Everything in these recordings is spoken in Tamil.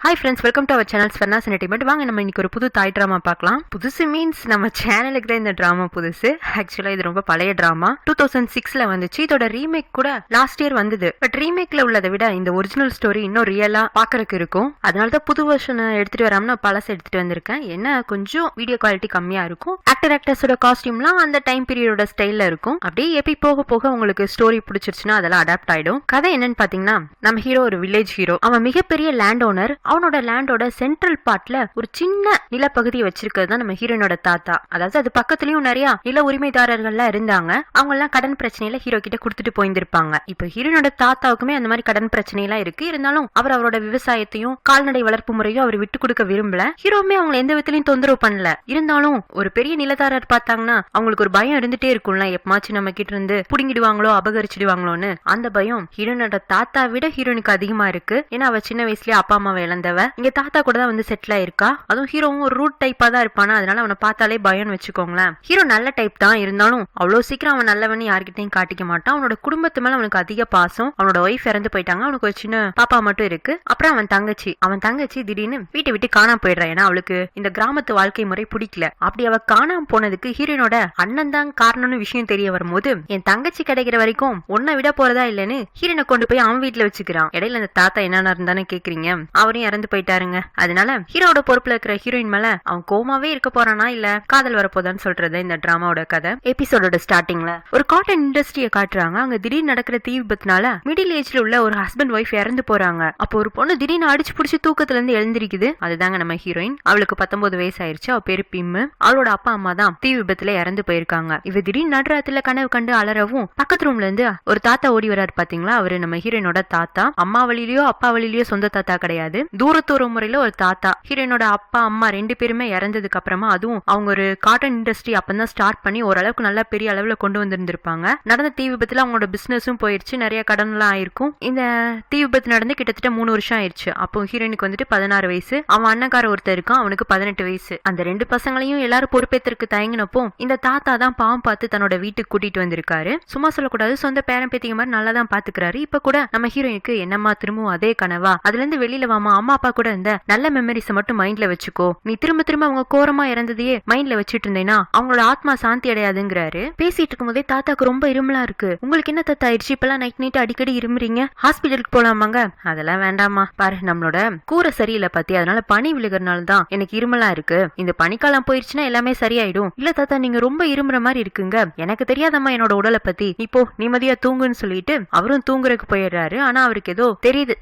Hi friends, welcome to our channel Swarna's entertainment. வாங்க நம்ம இன்னைக்கு ஒரு புது தாய் ட்ராமா பார்க்கலாம். புதுசு மீன்ஸ் நம்ம சேனலுக்கு தான் இந்த ட்ராமா புதுசு. ஆக்சுவலா இது ரொம்ப பழைய ட்ராமா. 2006ல வந்துச்சு. இதோட ரீமேக் கூட லாஸ்ட் இயர் வந்தது. பட் ரீமேக்ல உள்ளதை விட இந்த ஒரிஜினல் ஸ்டோரி இன்னும் ரியலா பாக்குறதுக்கு இருக்கும். அதனாலதான் புது வெர்ஷன் எடுத்துட்டு வராம நான் பழசு எடுத்துட்டு வந்திருக்கேன். என்ன கொஞ்சம் வீடியோ குவாலிட்டி கம்மியா இருக்கும். ஆக்டர்ஸோட காஸ்டியூம்லாம் அந்த டைம் பீரியடோட ஸ்டைல்ல இருக்கும். அப்படியே எப்படி போக போக உங்களுக்கு ஸ்டோரி பிடிச்சிருச்சுன்னா அதெல்லாம் அடாப்ட் ஆயிடும். கதை என்னன்னு பாத்தீங்கன்னா, நம்ம ஹீரோ ஒரு வில்லேஜ் ஹீரோ. அவன் மிகப்பெரிய லேண்ட் ஓனர். அவனோட லேண்டோட சென்ட்ரல் பார்ட்ல ஒரு சின்ன நிலப்பகுதியை வச்சிருக்கிறது தான் நம்ம ஹீரோனோட தாத்தா. அதாவது அது பக்கத்துலயும் நிறைய நில உரிமைதாரர்கள்லாம் இருந்தாங்க. அவங்க எல்லாம் கடன் பிரச்சனையில ஹீரோ கிட்ட கொடுத்துட்டு போயிருந்திருப்பாங்க. இப்ப ஹீரோனோட தாத்தாவுக்குமே அந்த மாதிரி கடன் பிரச்சனை எல்லாம் இருக்கு. இருந்தாலும் அவரோட விவசாயத்தையும் கால்நடை வளர்ப்பு முறையும் அவர் விட்டு கொடுக்க விரும்பல. ஹீரோவுமே அவங்க எந்த விதத்திலையும் தொந்தரவு பண்ணல. இருந்தாலும் ஒரு பெரிய நிலதாரர் பார்த்தாங்கன்னா அவங்களுக்கு ஒரு பயம் இருந்துட்டே இருக்கும்ல, எப்பமாச்சும் நம்ம கிட்ட இருந்து புடுங்கிடுவாங்களோ அபகரிச்சிடுவாங்களோன்னு. அந்த பயம் ஹீரோனோட தாத்தா விட ஹீரோனுக்கு அதிகமா இருக்கு. ஏன்னா அவ சின்ன வயசுலயே அப்பா அம்மாவை இழந்தவ. இங்க தாத்தா கூட தான் வந்து செட்டில் ஆயிருக்கா. அதுவும் ஹீரோவும் ஒரு ரூட் டைப்பா தான் இருப்பானா. அதனால அவனை பார்த்தாலே பயம்னு வச்சுக்கோங்களேன். ஹீரோ நல்ல டைப் தான். இருந்தாலும் அவ்வளவு சீக்கிரம் அவன் நல்லவன்னு யார்கிட்டையும் காட்டிக்க மாட்டான். அவனோட குடும்பத்து மேல அவனுக்கு அதிக பாசம். அவனோட ஒய்ஃப் இறந்து போயிட்டாங்க. அவனுக்கு ஒரு சின்ன பாப்பா மட்டும் இருக்கு. அப்புறம் அவன் தங்கச்சி திடீர்னு வீட்டை விட்டு காணாம போயிடுறான். ஏன்னா அவளுக்கு இந்த கிராமத்து வாழ்க்கை முறை பிடிக்கல. அப்படி அவ காணாம போனதுக்கு ஹீரோனோட அண்ணன் தான் காரணம்னு விஷயம் தெரிய வரும்போது, என் தங்கச்சி கிடைக்கிற வரைக்கும் உன்னை விட போறதா இல்லன்னு ஹீரோனை கொண்டு போய் அவன் வீட்டுல வச்சுக்கிறான். இடையில அந்த தாத்தா என்னன்னா இருந்தானே கேக்குறீங்க, அவரையும் இறந்து போயிட்டாருங்க. அதனால ஹீரோட பொறுப்புல இருக்கிற ஹீரோயின் மேல அவன் கோமாவே இருக்க போறானா இல்ல காதல் வரப்போதான்னு சொல்றது இந்த டிராமாவோட கதை. எபிசோடோட ஸ்டார்டிங்ல ஒரு காட்டன் இண்டஸ்ட்ரியை காட்டுறாங்க. அங்க திடீர்னு நடக்கிற தீ விபத்துனால மிடில் ஏஜ்ல உள்ள ஒரு ஹஸ்பண்ட் ஒய்ஃப் இறந்து போறாங்க. அப்போ ஒரு பொண்ணு திடீர்னு அடிச்சு புடிச்சு தூக்கத்துல இருந்து எழுந்திருக்குது. அதுதாங்க நம்ம ஹீரோயின். அவளுக்கு 19 வயசு ஆயிருச்சு. அவ பேரு பிம்மு. அவளோட அப்பா அம்மா தான் தீ விபத்துல இறந்து போயிருக்காங்க. இவ திடீர்னு நடுராத்துல கனவு கண்டு அலறவும் பக்கத்து ரூம்ல இருந்து ஒரு தாத்தா ஓடி வராரு. பாத்தீங்களா, அவரு நம்ம ஹீரோயினோட தாத்தா. அம்மா வழியிலயோ அப்பா வழியிலயோ சொந்த தாத்தா கிடையாது. தூரத்தூர முறையில ஒரு தாத்தா. ஹீரோயினோட அப்பா அம்மா 2 பேருமே இறந்ததுக்கு அப்புறமா அதுவும் அவங்க ஒரு காட்டன் இண்டஸ்ட்ரி அப்பதான் ஸ்டார்ட் பண்ணி ஓரளவுக்கு நல்லா பெரிய அளவுல கொண்டு வந்திருந்திருப்பாங்க. நடந்த தீ விபத்துல அவங்களோட பிசினஸும் போயிருச்சு. நிறைய கடன் எல்லாம் ஆயிருக்கும். இந்த தீ விபத்து நடந்து கிட்டத்தட்ட 3 வருஷம் ஆயிருச்சு. அப்போ ஹீரோயினுக்கு வந்துட்டு 16 வயசு. அவன் அண்ணக்கார ஒருத்தர் இருக்கான், அவனுக்கு 18 வயசு. அந்த 2 பசங்களையும் எல்லாரும் பொறுப்பேத்திற்கு தயங்கினப்போ இந்த தாத்தா தான் பாவம் பார்த்து தன்னோட வீட்டுக்கு கூட்டிட்டு வந்திருக்காரு. சும்மா சொல்லக்கூடாது, சொந்த பேரன் பேத்திங்க மாதிரி நல்லா தான் பாத்துக்கிறாரு. இப்ப கூட நம்ம ஹீரோயினுக்கு என்னம்மா திரும்பவும் அதே கனவா, அதுல இருந்து வெளியில வாமா, அம்மா அப்பா கூட இருந்த நல்ல மெமரிஸை மட்டும் மைண்ட்ல வச்சுக்கோ. நீ திரும்ப திரும்ப அவங்க கோரமா இறந்ததையே மைண்ட்ல வச்சுட்டு இருந்தேன்னா அவங்களோட ஆத்மா சாந்தி அடையாதுங்கிறாரு. பேசிட்டு இருக்கும் போதே தாத்தாக்கு ரொம்ப இருமலா இருக்கு. உங்களுக்கு என்ன தாத்தா ஆயிடுச்சு, இப்பெல்லாம் நைட் அடிக்கடி இருமுறீங்க, ஹாஸ்பிட்டலுக்கு போலாமாங்க? அதெல்லாம் வேண்டாமா, பாரு நம்மளோட கூரை சரியில்லை பத்தி, அதனால பனி விழுகிறனால தான் எனக்கு இருமலா இருக்கு. இந்த பனிக்காலம் போயிருச்சுன்னா எல்லாமே சரியாயிடும். இல்ல தாத்தா, நீங்க ரொம்ப இருமுற மாதிரி இருக்குங்க, எனக்கு தெரியாதம்மா என்னோட உடலை பத்தி, இப்போ நிம்மதியா தூங்குன்னு சொல்லிட்டு அவரும் தூங்குறதுக்கு போயிடுறாரு. ஆனா அவருக்கு ஏதோ தெரியுது,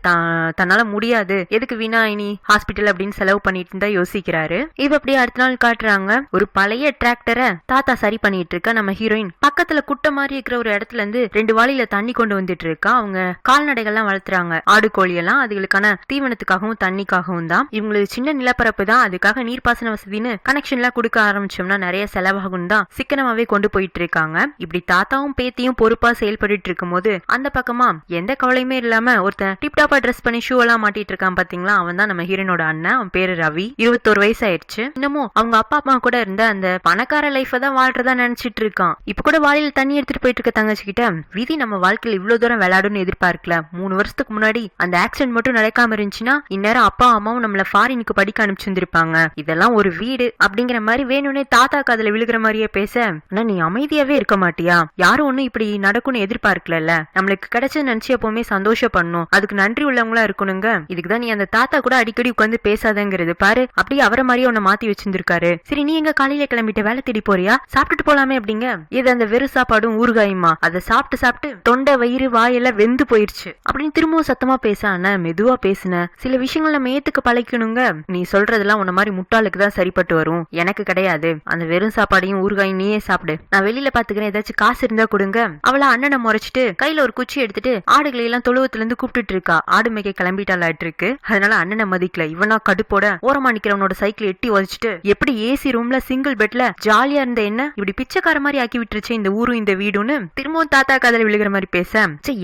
தன்னால முடியாது, எதுக்கு வீணா இனி ஹாஸ்பிட்டல் அப்படின்னு செலவு பண்ணிட்டு இருந்தா யோசிக்கிறாரு. இவ அப்படியே அடுத்த நாள் காட்டுறாங்க. ஒரு பழைய டிராக்டரை தாத்தா சரி பண்ணிட்டு இருக்கா. நம்ம ஹீரோயின் பக்கத்துல குட்டை மாதிரி இருக்கிற ஒரு இடத்துல இருந்து 2 வாளியில தண்ணி கொண்டு வந்துட்டு இருக்கா. அவங்க கால்நடைகள்லாம் வளர்த்துறாங்க, ஆடு கோழி எல்லாம். அதுகளுக்கான தீவனத்துக்காகவும் தண்ணிக்காகவும் தான். இவங்களுக்கு சின்ன நிலப்பரப்பு தான், அதுக்காக நீர்ப்பாசன வசதின்னு கனெக்ஷன் எல்லாம் கொடுக்க ஆரம்பிச்சோம்னா நிறைய செலவாகும் தான் சிக்கனமாவே கொண்டு போயிட்டு இருக்காங்க. இப்படி தாத்தாவும் பேத்தியும் பொறுப்பா செயல்பட்டு இருக்கும் போது அந்த பக்கமா எந்த கவலையுமே இல்லாம ஒருத்தன் டிப்டாப்பா ட்ரெஸ் பண்ணி ஷூ எல்லாம் மாட்டிட்டு இருக்கான். பாத்தீங்களா, அவன் தான் நம்ம ஹீரோனோட அண்ணன். அவன் பேரு ரவி. 21 வயசு ஆயிடுச்சு. இன்னமும் அவங்க அப்பா அம்மா கூட இருந்த அந்த பணக்கார லைஃப் தான் வாழ்றதா நினைச்சிட்டு இருக்கான். இப்ப கூட வாளியில தண்ணி எடுத்துட்டு போயிட்டு இருக்க தங்கச்சி கிட்ட, விதி நம்ம வாழ்க்கையில இவ்வளவு தூரம் விளையாடுன்னு எதிர்பார்க்கல. 3 வருஷத்துக்கு முன்னாடி அந்த ஆக்சிடென்ட் மட்டும் நடக்காம இருந்துச்சுன்னா இந்நேரம் அப்பா அம்மாவும் நம்மள ஃபாரினுக்கு படிக்க அனுப்பிச்சிருந்திருப்பாங்க. இதெல்லாம் ஒரு வீடு அப்படிங்கிற மாதிரி வேணும்னே தாத்தா காதுல விழுகிற மாதிரியே பேச, ஆனா நீ அமைதியாவே இருக்க மாட்டியா? யாரும் ஒண்ணும் இப்படி நடக்கும்னு எதிர்பார்க்கல. நம்மளுக்கு கிடைச்சது நினைச்சு எப்பவுமே சந்தோஷப்படணும், அதுக்கு நன்றி உள்ளவங்களா இருக்கணுங்க. இதுக்குதான் நீ அந்த தாத்தா கூட அடிக்கடி உட்காந்து பேசாதங்கிறது. பாரு, அப்படியே அவரை மாதிரியே உன்னை மாத்தி வச்சிருந்திருக்காரு. சரி, நீ எங்க காலையில கிளம்பிட்டு வேலை தேடி போறியா? சாப்பிட்டுட்டு போலாமே அப்படிங்க. இது அந்த வெறு சாப்பாடும் ஊறுகாயுமா, அதை சாப்பிட்டு தொண்டை வயிறு வாயெல்லாம் வெந்து போயிருச்சு அப்படின்னு திரும்பவும் சத்தமா பேச. மெதுவா பேசுன, சில விஷயங்கள் நம்ம ஏத்துக்க பழக்கணுங்க. நீ சொல்றதெல்லாம் உன்ன மாதிரி முட்டாளுக்கு தான் சரிப்பட்டு வரும், எனக்கு கிடையாது. அந்த வெறும் சாப்பாடையும் ஊறுகாயும் நீயே சாப்பிடு, நான் வெளியில பாத்துக்கிறேன், ஏதாச்சும் காசு இருந்தா கொடுங்க. அவளை அண்ணனை முறைச்சிட்டு கையில ஒரு குச்சி எடுத்துட்டு ஆடுகளை எல்லாம் தொழுவத்துல இருந்து கூப்பிட்டு இருக்கா. ஆடு மேய்க்க கிளம்பிட்டாலாட்டு இருக்கு. அதனால அண்ணனை மதிக்கல. இவனா கடுப்போட ஓரமா நிக்கிறவனோட சைக்கிள் எட்டி உதச்சிட்டு, எப்படி ஏசி ரூம்ல சிங்கிள் பெட்ல ஜாலியா இருந்த என்ன இப்படி பிச்சைக்கார மாதிரி ஆக்கி விட்டுருச்சு இந்த ஊரும் இந்த வீடுன்னு திரும்பவும் தாத்தா காதல விழுகிற மாதிரி பேச,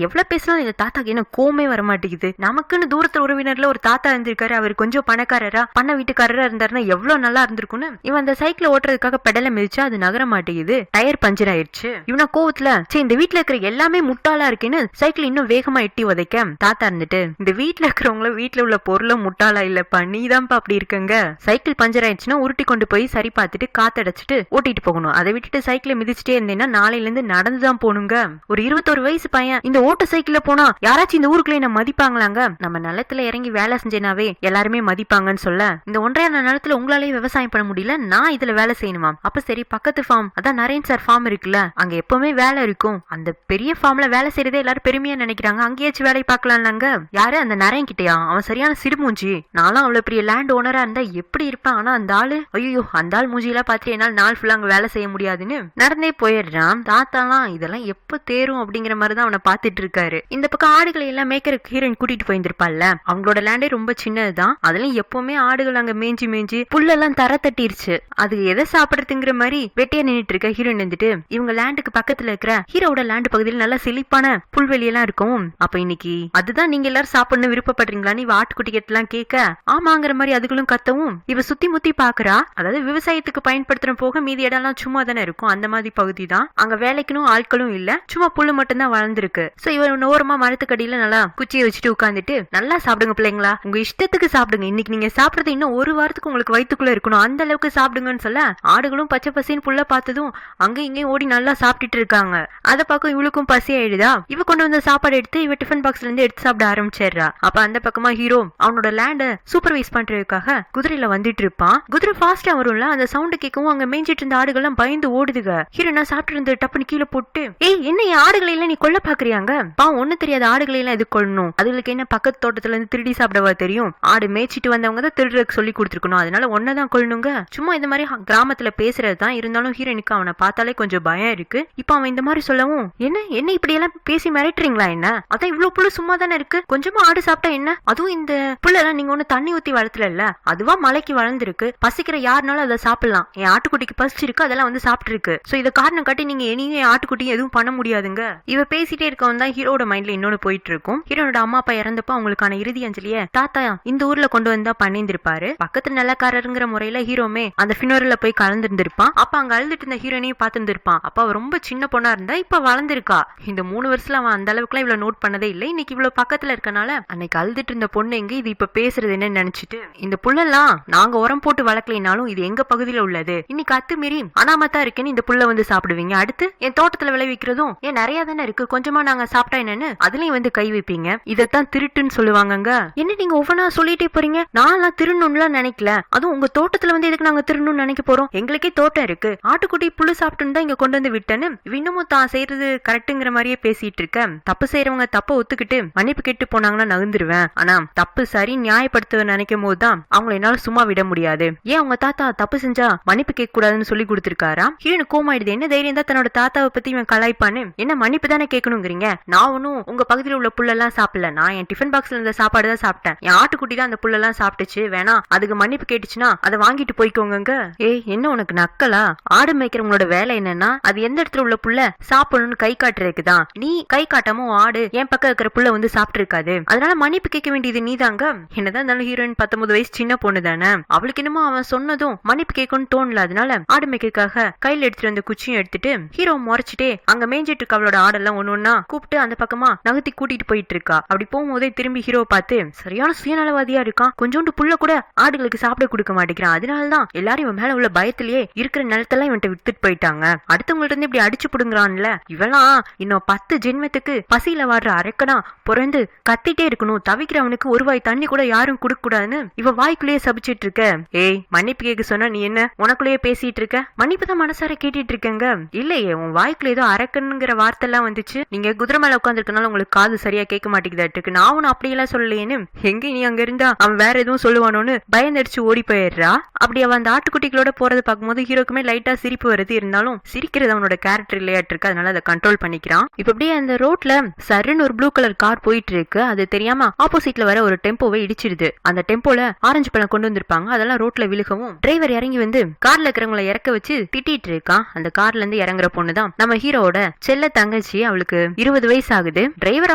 எவ்வளவு பேசலாம் இந்த தாத்தாக்கு என்ன கோமே வர மாட்டேங்குது. நமக்குன்னு தூரத்து உறவினர்ல ஒரு தாத்தா இருந்திருக்காரு, அவர் கொஞ்சம் பணக்காரரா பண்ண வீட்டுக்காரரா இருந்தாருன்னா எவ்வளவு நல்லா இருந்திருக்கும்னு இவன் அந்த சைக்கிள் ஓட்டுறதுக்காக பெடலை மிதிச்சா அது நகர மாட்டேங்குது. டயர் பஞ்சர் ஆயிடுச்சு. இவனா கோவத்துல, இந்த வீட்டுல இருக்கிற எல்லாமே முட்டாளா இருக்குன்னு சைக்கிள் இன்னும் வேகமா எட்டி உதைக்க, தாத்தா இருந்துட்டு, இந்த வீட்டுல இருக்கிறவங்கள வீட்டுல உள்ள பொருளும் முட்டாளா இல்லப்பா, நீதான்ப்பா அப்படி இருக்கங்க. சைக்கிள் பஞ்சர் ஆயிடுச்சுன்னா உருட்டி கொண்டு போய் சரி பார்த்துட்டு காத்தடைச்சிட்டு ஓட்டிட்டு போகணும். அதை விட்டுட்டு சைக்கிளை மிதிச்சுட்டே இருந்தேன்னா நாளையில இருந்து நடந்துதான் போகணுங்க. ஒரு 21 வயசு பையன் இந்த ஓட்ட சைக்கிள்ல போனா யாராச்சும் இந்த ஊருக்குள்ள என்ன மதிப்பாங்களாங்க? நம்ம நிலத்துல இறங்கி வேலை செஞ்சேனாவே எல்லாருமே மதிப்பாங்கன்னு சொல்ல, இந்த 1.5 நிலத்துல உங்களாலேயே விவசாயம் பண்ண முடியல, நான் இதுல வேலை செய்யணுமா? அப்ப சரி, பக்கத்து ஃபார்ம், அதான் நரேன் சார் ஃபார்ம் இருக்குல்ல, அங்க எப்பவுமே வேலை இருக்கும். அந்த பெரிய ஃபார்ம்ல வேலை செய்யறதே எல்லாரும் பெருமையா நினைக்கிறாங்க. அங்கேயாச்சும் வேலை பார்க்கலாம்லாங்க. யாரு அந்த நரேன் கிட்டயா? அவன் சரியான சிறுமூஞ்சி. நானும் அவ்வளவு பெரிய லேண்ட் ஓனரா இருந்தா எப்படி இருப்பேன். ஆனா அந்த ஆளு, ஐயோ, அந்த ஆள் மூஞ்சியெல்லாம் பார்த்துட்டு என்னால் நாள் ஃபுல்லா அங்க வேலை செய்ய முடியாதுன்னு நடந்தே போயிடுறான். தாத்தாலாம் இதெல்லாம் எப்ப தேரும் அப்படிங்கிற மாதிரிதான் அவனை பாத்துட்டு இருக்காரு. இந்த பக்கம் ஆடுகளை எல்லாம் மேய்க்கறதுக்கு ஹீரோயின் கூட்டிட்டு போயிருந்திருப்பாள்ல, அவங்களோட லேண்டே ரொம்ப சின்னதுதான். அதுலயும் எப்பவுமே ஆடுகள் அங்க மேய்ஞ்சி மேய்ஞ்சி புல்லெல்லாம் தர தட்டிருச்சு. அது எதை சாப்பிடறதுங்கிற மாதிரி வெட்டியா நின்னுட்டு இருக்க ஹீரோயின் வந்துட்டு இவங்க லேண்டுக்கு பக்கத்துல இருக்கிற ஹீரோட லேண்டு பகுதியில் நல்லா செழிப்பான புல்வெளி எல்லாம் இருக்கும். அப்ப இன்னைக்கு அதுதான் நீங்க எல்லாரும் சாப்பிடணும் விருப்பப்படுறீங்களான்னு இவ ஆட்டுக்குட்டி எல்லாம் கேட்க, ஆமாங்கிற மாதிரி அதுகளும் கத்தவும் இவ சுத்தி முத்தி பாக்குறா. அதாவது விவசாயத்துக்கு பயன்படுத்துற போக மீதி இடம்லாம் சும்மா தானே இருக்கும். அந்த மாதிரி பகுதி தான். அங்க வேலைக்குன்னு ஆட்களும் இல்ல, சும்மா புல்லு மட்டும் தான் வளர்ந்துருக்கு. சோ இவன் ஓரமா மரத்துக்கடியில நல்லா குச்சியை வச்சுட்டு உட்காந்துட்டு, நல்லா சாப்பிடுங்க பிள்ளைங்களா, உங்க இஷ்டத்துக்கு சாப்பிடுங்க, இன்னைக்கு நீங்க சாப்பிடுறது இன்னும் ஒரு வாரத்துக்கு உங்களுக்கு வயிற்றுக்குள்ள இருக்கணும், அந்த அளவுக்கு சாப்பிடுங்கன்னு சொல்ல, ஆடுகளும் பச்சை பசின்னு புல்ல பார்த்ததும் அங்க இங்கேயும் ஓடி நல்லா சாப்பிட்டுட்டு இருக்காங்க. அதை பார்க்க இவளுக்கும் பசி ஆயிடுதா. இவ கொண்டு வந்த சாப்பாடு எடுத்து இவ டிஃபன் பாக்ஸ்ல இருந்து எடுத்து சாப்பிட ஆரம்பிச்சிடுறா. அப்ப அந்த பக்கமா ஹீரோ அவனோட லேண்ட சூப்பர்வைஸ் பண்றதுக்காக குதிரையில வந்துட்டு இருப்பான். குதிரை ஃபாஸ்டா வரும்ல, அந்த சவுண்ட் கேட்கவும் அங்க மேய்ஞ்சிட்டு இருந்த ஆடுகள்லாம் பயந்து ஓடுதுங்க. ஹீரோ நான் சாப்பிட்டு இருந்த டப்புன்னு கீழே போட்டு, ஏய் என்ன என் ஆடுகளை எல்லாம் நீ கொல்ல பாக்குறியாங்க? ஒண்ணு தெரியாத ஆடுகளை எல்லாம் எது கொள்ளணும்? அதுகளுக்கு என்ன பக்கத்து தோட்டத்துல இருந்து திருடி சாப்பிடவா தெரியும்? ஆடு மேய்ச்சிட்டு வந்தவங்க தான் திருடுறதுக்கு சொல்லி கொடுத்துருக்கணும், அதனால ஒன்னதான் கொள்ளணுங்க. சும்மா இந்த மாதிரி கிராமத்துல பேசுறதுதான். இருந்தாலும் ஹீரோனுக்கு அவனை பார்த்தாலே கொஞ்சம் பயம் இருக்கு. இப்ப அவன் இந்த மாதிரி சொல்லவும், என்ன என்ன இப்படி எல்லாம் பேசி மிரட்டுறீங்களா என்ன? அதான் இவ்வளவு புல்லு சும்மா தானே இருக்கு, கொஞ்சமா ஆடு சாப்பிட்டா என்ன? அதுவும் இந்த புல்லெல்லாம் நீங்க ஒண்ணு தண்ணி ஊத்தி வளர்த்துல இல்ல, அதுவா மலைக்கு வளர்ந்துருக்கு. பசிக்கிற யாருனாலும் அதை சாப்பிடலாம். என் ஆட்டுக்குட்டிக்கு பசிச்சிருக்கு, அதெல்லாம் வந்து சாப்பிட்டு இருக்கு. சோ இதை காரணம் காட்டி நீங்க இனியும் என் ஆட்டுக்குட்டி எதுவும் பண்ண முடியாதுங்க. இவ பேசிட்டே இருக்கவன் தான் ஹீரோட மைண்ட்ல இன்னொன்னு போயிட்டு இருக்கும். ஹீரோனோட அம்மா அப்பா இறந்தப்ப அவங்களுக்கான இறுதி அஞ்சலிய தாத்தா இந்த ஊர்ல கொண்டு வந்தா பண்ணியிருந்திருப்பாரு. பக்கத்து நிலக்காரருங்கிற முறையில ஹீரோமே அந்த ஃபினோரல்ல போய் கலந்துருந்திருப்பான். அப்ப அங்க அழுதுட்டு இருந்த ஹீரோனையும் பார்த்துருந்திருப்பான். அப்ப அவ ரொம்ப சின்ன பொண்ணா இருந்தா, இப்ப வளர்ந்துருக்கா. இந்த 3 வருஷத்துல அவன் அந்த அளவுக்கு எல்லாம் இவ்வளவு நோட் பண்ணதே இல்லை. இன்னைக்கு இவ்வளவு பக்கத்துல இருக்கனால அன்னைக்கு அழுதுட்டு இருந்த பொண்ணு எங்க இது இப்ப பேசுறது என்னன்னு நினைச்சிட்டு, இந்த புல்லெல்லாம் நாங்க உரம் போட்டு வளர்க்கலினாலும் இது எங்க பகுதியில உள்ளது, இன்னைக்கு அத்துமீறி அனாமத்தா இருக்கேன்னு இந்த புல்ல வந்து சாப்பிடுவீங்க. அடுத்து என் தோட்டத்துல விளைவிக்கிறதும் ஏன் நிறைய தானே இருக்கு, கொஞ்சமா நாங்க சாப்பிட்டா என்னன்னு அதுலயும் வந்து கை வைப்பீங்க. இதத்தான் திருட்டுன்னு சொல்லுவாங்கங்க. என்ன நீங்க ஒவ்வொன்னா சொல்லிட்டே போறீங்க? நான் திருடணும்லாம் நினைக்கல. அதுவும் உங்க தோட்டத்துல வந்து எதுக்கு நாங்க திருடணும்னு நினைக்க போறோம்? எங்களுக்கே தோட்டம் இருக்கு, ஆட்டுக்குட்டி புல்லு சாப்பிட்டுன்னு தான் இங்க கொண்டு வந்து விட்டேன்னு இன்னமும் தான் செய்யறது கரெக்டுங்கிற மாதிரியே பேசிட்டு இருக்க. தப்பு செய்யறவங்க தப்ப ஒத்துக்கிட்டு மன்னிப்பு கேட்டு போனாங்கன்னா நகர்ந்துருவேன். ஆனா தப்பு சரி நியாயப்படுத்த நினைக்கும் போதுதான் அவங்களை என்னால சும்மா விட முடியாது. ஏன் அவங்க தாத்தா தப்பு செஞ்சா மன்னிப்பு கேட்க கூடாதுன்னு சொல்லி கொடுத்திருக்காரா? ஹீரோனு கோமாயிடுது. என்ன தைரியம் தான் தன்னோட தாத்தாவை பத்தி இவன் கலாய்ப்பான்னு. என்ன மன்னிப்பு தானே கேட்கணுங்கிறீங்க? நான் ஒன்னும் உங்க பகுதியில் உள்ள புல்லெல்லாம் சாப்பிடல, நான் என் டிஃபன் பாக்ஸ்ல இருந்த சாப்பாடு தான் சாப்பிட்டேன். என் ஆட்டுக்குட்டி தான் அந்த புல்லெல்லாம் சாப்பிட்டுச்சு, வேணா அதுக்கு மன்னிப்பு கேட்டுச்சுன்னா அதை வாங்கிட்டு போய்க்கோங்க. ஏய் என்ன உனக்கு நக்கலா? ஆடு மேய்க்கிறவங்களோட வேலை என்னன்னா அது எந்த இடத்துல உள்ள புல்ல சாப்பிடணும்னு கை காட்டுறதுக்குதான். நீ கை காட்டாம ஆடு என் பக்கம் இருக்கிற புல்ல வந்து சாப்பிட்டு இருக்காது, அதனால மன்னிப்பு கேட்க வேண்டியது நீதாங்க. என்னதான் இருந்தாலும் ஹீரோயின் 19 வயசு சின்ன பொண்ணு தானே, அவளுக்கு என்னமோ அவன் சொன்னதும் மன்னிப்பு கேட்கணும்னு தோணல. அதனால ஆடு மேய்க்கிறதுக்காக கையில எடுத்துட்டு வந்த குச்சியும் எடுத்துட்டு ஹீரோ முறைச்சிட்டே அங்க மேய்ஞ்சிட்டு இருக்க அவளோட ஆடெல்லாம் ஒன்னொன்னா கூப்பிட்டு அந்த பக்கமா நகர்த்தி கூட்டிட்டு போயிட்டு இருக்கா. அப்படி போகும்போதே திரும்பி ஹீரோ பார்த்து, சரியான சுயநலவாதியா இருக்கான், கொஞ்சோண்டு புல்ல கூட ஆடுகளுக்கு சாப்பிட கொடுக்க மாட்டேங்கிறான், அதனாலதான் எல்லாரும் இவன் மேல உள்ள பயத்திலேயே இருக்கிற நிலத்தெல்லாம் இவன்ட்ட வித்துட்டு போயிட்டாங்க. அடுத்தவங்கள்ட்ட இருந்து இப்படி அடிச்சு புடுங்குறான்ல, இவெல்லாம் இன்னும் 10 ஜென்மத்துக்கு பசியில வாடுற அரக்கனா பிறந்து கத்திட்டே இருக்கணும், தவிக்கிறவனுக்கு ஒரு வாய் தண்ணி கூட யாரும் குடுக்க கூடாதுன்னு இவ வாய்க்குள்ளேயே சபிச்சிட்டு இருக்க. ஏய் மன்னிப்பு கேட்க சொன்னா நீ என்ன உனக்குள்ளேயே பேசிட்டு இருக்க? மன்னிப்பு தான் மனசார கேட்டுட்டு இருக்கங்க. இல்லையே உன் வாய்க்குள்ள ஏதோ அரக்கனுங்கிற வார்த்தை எல்லாம் வந்துச்சு. நீங்க குதிரை மேல உட்காந்துருக்கனால உங்களுக்கு காது சரியா கேட்க மாட்டேங்குதாட்டு. நான் ஒன்னும் அப்படியெல்லாம் சொல்லலையேன்னு. எங்க நீ அங்க இருந்தா அவன் வேற எதுவும் சொல்லுவானோன்னு பயந்தடிச்சு ஓடி போயிடுறா. அப்படி அவன் அந்த ஆட்டுக்குட்டிகளோட போறதை பார்க்கும்போது ஹீரோக்குமே லைட்டா சிரிப்பு வருது. இருந்தாலும் சிரிக்கிறது அவனோட கேரக்டர் இல்லையாட்டு இருக்கு, அதனால அதை கண்ட்ரோல் பண்ணிக்கிறான். இப்ப அப்படியே அந்த ரோட்ல சருன்னு ஒரு ப்ளூ கலர் கார் போயிட்டு இருக்கு. அது தெரியாம ஆப்போசிட்ல வர ஒரு டெம்போவை இடிச்சிடுது. அந்த டெம்போல ஆரஞ்சு பழம் கொண்டு வந்திருப்பாங்க, அதெல்லாம் ரோட்ல விழுகவும் டிரைவர் இறங்கி வந்து கார்ல இருக்கிறவங்களை இறக்க வச்சு திட்டிட்டு இருக்கான். அந்த கார்ல இருந்து இறங்குற பொண்ணுதான் நம்ம ஹீரோட செல்ல தங்கச்சி. அவளுக்கு 20 வயசு ஆகுது. டிரைவர்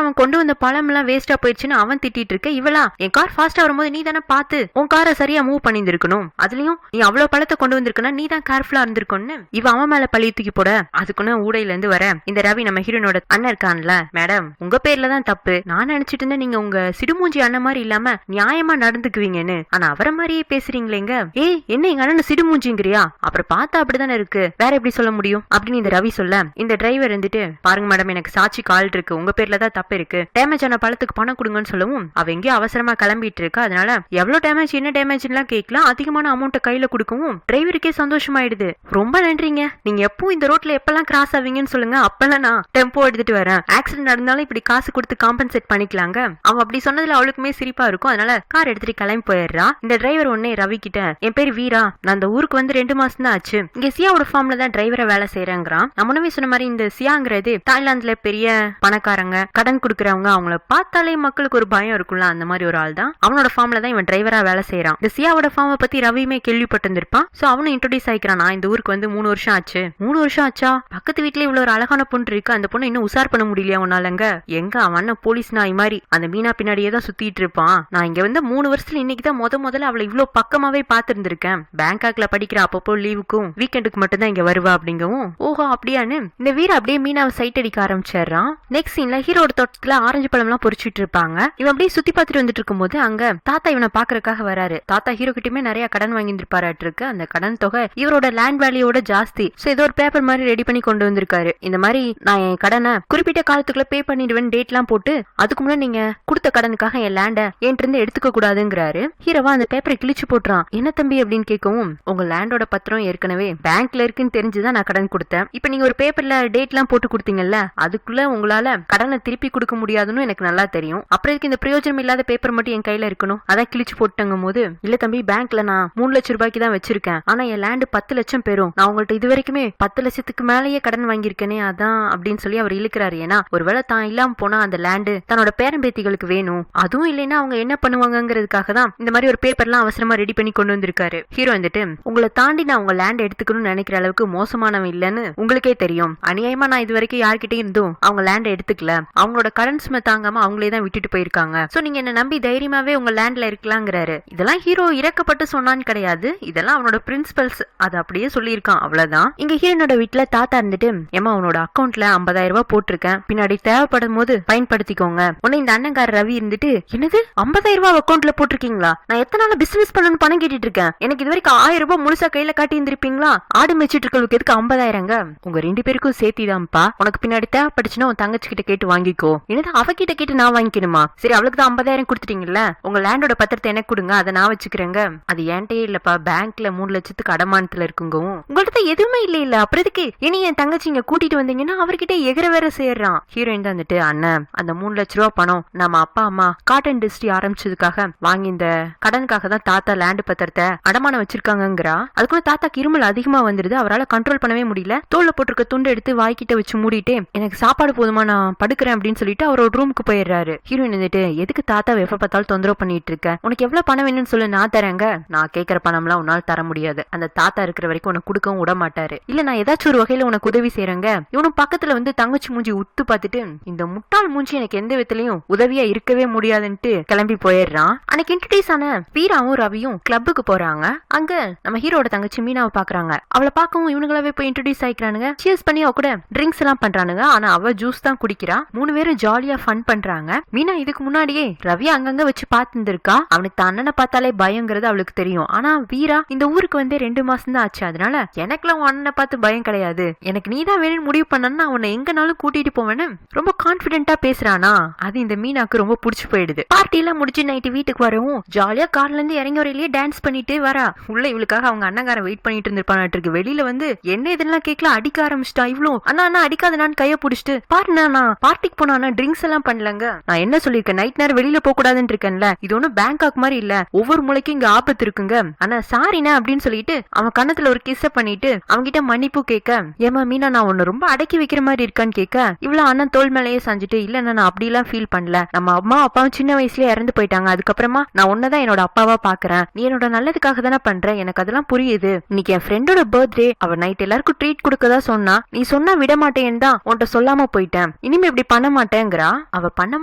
அவன் கொண்டு வந்த பழம் எல்லாம் வேஸ்டா போயிடுச்சுன்னு அவன் திட்டிட்டு இருக்க. இவளா என் கார் ஃபாஸ்டா வரும்போது நீ தானே பார்த்து உன் காரை சரியா மூவ் பண்ணிருக்கணும், அதுலயும் நீ அவ்வளவு பழத்தை கொண்டு வந்திருக்கனா நீ தான் கேர்ஃபுல்லா இருந்திருக்கோன்னு இவ அவன் மேல பழி தூக்கி போட. அதுக்குன்னு ஊடையில இருந்து வர இந்த ரவி நம்ம ஹீரோனோட அண்ணன் இருக்கான்ல, மேடம் உங்க பேர்ல தான் தப்பு, நான் நினைச்சிட்டு இருந்தேன் நீங்க உங்க சிடுமூஞ்சி அண்ணன் மாதிரி இல்லாம நியாயமா நடந்துக்குவீங்கன்னு. ஆனா அவரை மாதிரியே பேசுறீங்களேங்க. ஏய் என்ன எங்க அண்ணன் சிடுமூஞ்சிங்கிறியா? அப்புறம் பார்த்தா அப்படிதானே இருக்கு, வேற எப்படி சொல்ல முடியும் அப்படின்னு இந்த ரவி சொல்ல, இந்த டிரைவர் இருந்துட்டு பாருங்க மேடம், எனக்கு சாட்சி கால் இருக்கு, உங்க பேர்ல தான் தப்பு இருக்கு, டேமேஜ் ஆன பழத்துக்கு பணம் கொடுங்கன்னு சொல்லவும் அவ எங்கேயோ அவசரமா கிளம்பிட்டு இருக்கா. அதனால எவ்வளவு டேமேஜ் என்ன டேமேஜ் எல்லாம் கேட்கலாம், அதிகமான அமௌண்ட்டை கையில கொடுக்கவும் டிரைவருக்கே சந்தோஷமாயிடுது. ரொம்ப நன்றிங்க, நீங்க எப்பவும் இந்த ரோட்ல எப்பெல்லாம் கிராஸ் ஆவீங்கன்னு சொல்லுங்க, அப்பெல்லாம் நான் டெம்போ எடுத்துட்டு வரேன், ஆக்சிடென்ட் நடந்தாலும் இப்படி காசு கொடுத்து காம்பன்சேட் பண்ணிக்கலாங்க. அவன் அப்படி சொன்னதுல அவளுக்குமே சிரிப்பா இருக்கும். அதனால கார் எடுத்துட்டு கிளம்பி போயிடுறா. இந்த டிரைவர் உடனே ரவி கிட்ட, என் பேர் வீரா, நான் அந்த ஊருக்கு வந்து 2 மாசம் தான் ஆச்சு, இங்க சியாவோட ஃபார்ம்ல தான் டிரைவரா வேலை செய்யறேங்கிறான். நான் முன்னவே சொன்ன மாதிரி இந்த சியாங்கிறது தாய்லாந்துல பெரிய பணக்காரங்க, கடன் கொடுக்கறவங்க, அவங்கள பார்த்தாலே மக்களுக்கு ஒரு பயம் இருக்கும்ல, அந்த மாதிரி ஒரு ஆள் தான். அவனோட ஃபார்ம்ல தான் இவன் டிரைவரா வேலை செய்யறான். இந்த சியாவோட ஃபார்மை பத்தி ரவியுமே கேள்விப்பட்டிருப்பான். சோ அவனும் இன்ட்ரோடியூஸ் ஆயிக்கிறான். நான் இந்த ஊருக்கு வந்து 3 வருஷம் ஆச்சு. 3 வருஷம் ஆச்சா? பக்கத்து வீட்டுல இவ்வளவு ஒரு அழகான பொண்ணு இருக்கு, அந்த பொண்ணு இன்னும் உசார் பண்ண முடியலையா உன்னாலங்க? எங்க அவன் போலீஸ் நாய் மாதிரி அந்த மீனா பின்னாடியே தான் சுத்திட்டு இருப்பான். நான் இங்க வந்து 3 வருஷத்துல இன்னைக்குதான் முதல்ல அவளை இவ்வளவு பக்கமாவே பாத்துருந்திருக்கேன். பேங்காக்ல படிக்கிற அப்பப்போ லீவுக்கும் வீக்கெண்டுக்கு மட்டும் தான் இங்க வருவா அப்படிங்கவும், ஓஹோ அப்படியான்னு இந்த வீர அப்படியே மீனாவை சைட் அடிக்க ஆரம்பிச்சிடறான். நெக்ஸ்ட் சீன்ல ஹீரோட தோட்டத்துல ஆரஞ்சு பழம் எல்லாம் பொறிச்சிட்டு இருப்பாங்க. இவன் அப்படியே சுத்தி பார்த்துட்டு வந்துட்டு இருக்கும்போது அங்க தாத்தா இவனை பாக்குறதுக்காக வராரு. தாத்தா ஹீரோ கிட்டயுமே நிறைய கடன் வாங்கியிருப்பாராட்டு இருக்கு. அந்த கடன் தொகை இவரோட லேண்ட் வேல்யூட ஜாஸ்தி. சோ ஏதோ ஒரு பேப்பர் மாதிரி ரெடி பண்ணி கொண்டு வந்திருக்காரு. இந்த மாதிரி நான் என் கடனை குறிப்பிட்ட காலத்துக்குள்ள பே பண்ணிடுவேன் டேட் எல்லாம் போட்டு, அதுக்கு முன்னாடி நீங்க கொடுத்த கடனுக்காக என் லேண்ட என்கிட்ட இருந்து எடுத்துக்க கூடாதுங்கிறாரு. ஹீரோவா அந்த பேப்பரை கிழிச்சு போட்டுறான். என்ன தம்பி அப்படின்னு கேட்கவும், உங்க லேண்டோட பத்திரம் ஏற்கனவே பேங்க்ல இருக்குன்னு தெரிஞ்சுதான் நான் கடன் கொடுத்தேன். இப்ப நீங்க ஒரு பேப்பர்ல டேட் எல்லாம் போட்டு கொடுத்தீங்கல்ல, அதுக்குள்ள உங்களால கடனை திருப்பி கொடுக்க முடியாதுன்னு எனக்கு நல்லா தெரியும். அப்புறம் இதுக்கு இந்த பிரயோஜனம் இல்லாத பேப்பர் மட்டும் என் கையில இருக்கணும், அதான் கிழிச்சு போட்டுங்கும் போது, இல்ல தம்பி பேங்க்ல நான் 3 லட்சம் ரூபாய்க்கு தான் வச்சிருக்கேன், ஆனா என் லேண்ட் 10 லட்சம் பெறும், நான் உங்கள்ட்ட இது வரைக்குமே 10 லட்சத்துக்கு மேலேயே கடன் வாங்கியிருக்கேனே, அதான் அப்படின்னு சொல்லி அவர் இழுக்கிறாரு. ஏன்னா ஒருவேளை தான் இல்லாம போனா அந்த லேண்டு தன்னோட பேரம்பேத்திகளுக்கு வேணும், அதுவும் இல்லைன்னா அவங்க என்ன பண்ணுவாங்கிறதுக்காக தான் இந்த மாதிரி ஒரு பேப்பர்லாம் அவசரமா ரெடி பண்ணி கொண்டு வந்திருக்காரு. ஹீரோ வந்துட்டு, உங்களை தாண்டி நான் உங்க லேண்ட் எடுத்துக்கணும்னு நினைக்கிற அளவுக்கு மோசமானவன் இல்லன்னு உங்களுக்கே தெரியும். அநியாயமா நான் இது வரைக்கும் யார்கிட்டயும் இருந்தும் அவங்க லேண்ட் எடுத்துக்கல, அவங்களோட கடன் சுமை தாங்காம அவங்களே தான் விட்டுட்டு போயிருக்காங்க. சோ நீங்க என்ன நம்பி தைரியமாவே உங்க லேண்ட்ல இருக்கலாங்கிறாரு. இதெல்லாம் ஹீரோ இறக்கப்பட்டு சொன்னான்னு கிடையாது, இதெல்லாம் அவனோட பிரின்சிபல்ஸ், அது அப்படியே சொல்லியிருக்கான், அவ்வளவுதான். இங்க ஹீரோனோட வீட்டுல தாத்தா இருந்துட்டு, ஏமா உன்னோட அக்கௌண்ட்ல 50,000 ரூபாய் போட்டிருக்கேன், பின்னாடி தேவைப்படும் போது பயன்படுத்திக்கோங்க. உன்னை இந்த அண்ணங்கார ரவி இருந்துட்டு, என்னது 50,000 ரூபாய் அக்கௌண்ட்ல போட்டிருக்கீங்களா? நான் எத்தனை நாள் பிசினஸ் பண்ணணும்னு பணம் கேட்டுட்டு இருக்கேன், எனக்கு இது வரைக்கும் 1000 ரூபாய் முழுசா கையில காட்டி இருந்திருப்பீங்களா? ஆடு மேய்ச்சிட்டு இருக்கிறதுக்கு எதுக்கு 50,000ங்க? உங்க 2 பேருக்கும் சேர்த்திதான்ப்பா, உனக்கு பின்னாடி தேவைப்பட்டுச்சுன்னா உன் தங்கச்சி கிட்ட கேட்டு வாங்கிக்கோ. என்னது அவகிட்ட கேட்டு நான் வாங்கிக்கணுமா? சரி அவளுக்கு தான் 50,000 கொடுத்துட்டீங்கல்ல, உங்க லேண்டோட பத்திரத்தை எனக்கு கொடுங்க, அதை நான் வச்சுக்கிறேங்க. அது ஏன்ட்டே இல்லப்பா, பேங்க்ல 3 லட்சத்துக்கு அடமானத்துல இருக்குங்கவும், உங்கள்ட்ட எதுவுமே இல்ல, அப்புறம் எதுக்கு இனி என் தங்கச்சி இங்க கூட்டிட்டு வந்தீங்கன்னா அவர்கிட்ட எகிர வேற சேர்றான். ஹீரோயின் தான் வந்துட்டு, அண்ணன் அந்த 3 லட்ச ரூபா பணம் நம்ம அப்பா அம்மா காட்டன் இண்டஸ்ட்ரி ஆரம்பிச்சதுக்காக வாங்கி இந்த கடனுக்காக தான் தாத்தா லேண்ட் பத்திரத்தை அடமானம் வச்சிருக்காங்கிறா. அதுக்குள்ள தாத்தாக்கு இருமல் அதிகமா வந்துருது, அவரால் கண்ட்ரோல் பண்ணவே முடியல. தோல்ல போட்டிருக்க துண்டு எடுத்து வாய்க்கிட்ட வச்சு மூடிட்டு, எனக்கு சாப்பாடு போதுமா நான் படுக்கிறேன் அப்படின்னு சொல்லிட்டு அவரோட ரூமுக்கு போயிடுறாரு. ஹீரோயின் வந்துட்டு, எதுக்கு தாத்தா எப்ப பார்த்தாலும் தொந்தரவு பண்ணிட்டு இருக்க, உனக்கு எவ்வளவு பணம் வேணும்னு சொல்லு நான் தரேங்க. நான் கேட்கிற பணம் எல்லாம் உன்னால தர முடியாது, அந்த தாத்தா இருக்கிற வரைக்கும் உனக்கு கொடுக்கவும் விட மாட்டாரு. இல்ல நான் ஏதாச்சும் ஒரு வகையில உனக்கு உதவி செய்யறேங்க. இவனும் பக்கத்துல வந்து தங்கச்சி மூஞ்சி உத்து பார்த்துட்டு, இந்த முட்டாள் மூஞ்சி எனக்கு எந்த விதத்திலையும் உதவியா இருக்கவே முடியாதுன்ட்டு கிளம்பி போயிடுறான். அன்னைக்கு இன்ட்ரோடியூஸ் ஆன வீராவும் ரவியும் கிளப்புக்கு போறாங்க. அங்க நம்ம ஹீரோட தங்கச்சி மீனாவை பாக்குறாங்க. அவளை பார்க்கவும் இவனுங்களாவே போய் இன்ட்ரோடியூஸ் ஆயிக்கிறானுங்க. சியர்ஸ் பண்ணி அவ கூட ட்ரிங்க்ஸ் எல்லாம் பண்றானுங்க. ஆனா அவ ஜூஸ் தான் குடிக்கிறா. 3 பேரும் ஜாலியா ஃபன் பண்றாங்க. மீனா இதுக்கு முன்னாடியே ரவி அங்கங்க வச்சு பார்த்துருக்கா. அவனுக்கு அண்ணனை பார்த்தாலே பயங்கிறது அவளுக்கு தெரியும். ஆனா வீரா இந்த ஊருக்கு வந்து 2 மாசம் தான் ஆச்சு, அதனால எனக்குலாம் அண்ணனை பார்த்து பயம் கிடையாது, எனக்கு நீதான் வேணும்னு முடிவு பண்ணா அவனை எங்கனாலும் கூட்டிட்டு போவேன்னு ரொம்ப கான்பிடென்டா பேசுறானா. அது இந்த மீனாக்கு ரொம்ப பிடிச்சு போயிடுது. பார்ட்டி எல்லாம் முடிச்சு நைட்டு வீட்டுக்கு வரவும் ஜாலியா கார்ல இருந்து இறங்கி வரையிலேயே டான்ஸ் பண்ணிட்டு வரா. உள்ள இவளுக்காக அவங்க அண்ணங்காரன் வெயிட் பண்ணிட்டு இருந்திருப்பான். வெளியில வந்து என்ன இதெல்லாம் கேட்கல அடிக்க ஆரம்பிச்சிட்டா. இவ்வளோ அண்ணா அண்ணா அடிக்காத நான் கைய பிடிச்சிட்டு, பாருண்ணா நான் பார்ட்டிக்கு போனா ட்ரிங்க்ஸ் எல்லாம் பண்ணலங்க, நான் என்ன சொல்லிருக்கேன் நைட் நேரம் வெளியில போக கூடாதுன்னு இருக்கேன்ல, இது ஒன்னும் பேங்காக் மாதிரி இல்ல, ஒவ்வொரு மூளைக்கும் இங்க ஆபத்து இருக்குங்க, ஆனா சாரிண்ணா அப்படின்னு சொல்லிட்டு அவன் கண்ணத்துல ஒரு கிஸ் பண்ணிட்டு அவங்கிட்ட மன்னிப்பு கேட்க, ஏமா மீனா நான் உன்ன ரொம்ப அடக்கி வைக்கிற மாதிரி இருக்கான்னு கேட்க, இவ்வளவு அண்ணன் தோல் மேலேயே சாஞ்சிட்டு, இல்ல நான் அப்படி எல்லாம் ஃபீல் பண்ணல, நம்ம அம்மா அப்பாவும் சின்ன வயசுலயே இறந்து போயிட்டாங்க, அதுக்கப்புறமா நான் உன்னதான் என்னோட அப்பாவா பாக்குறேன், நீ என்னோட நல்லதுக்காக தானே பண்ற, எனக்கு அதெல்லாம் புரியுது, இன்னைக்கு என் ஃப்ரெண்டோட பர்த்டே, அவ நைட் எல்லாருக்கும் ட்ரீட் கொடுக்கதா சொன்னா, நீ சொன்னா விட மாட்டேன்னு தான் உன்கிட்ட சொல்லாம போயிட்டேன், இனிமே இப்படி பண்ண மாட்டேங்கிறா. அவ பண்ண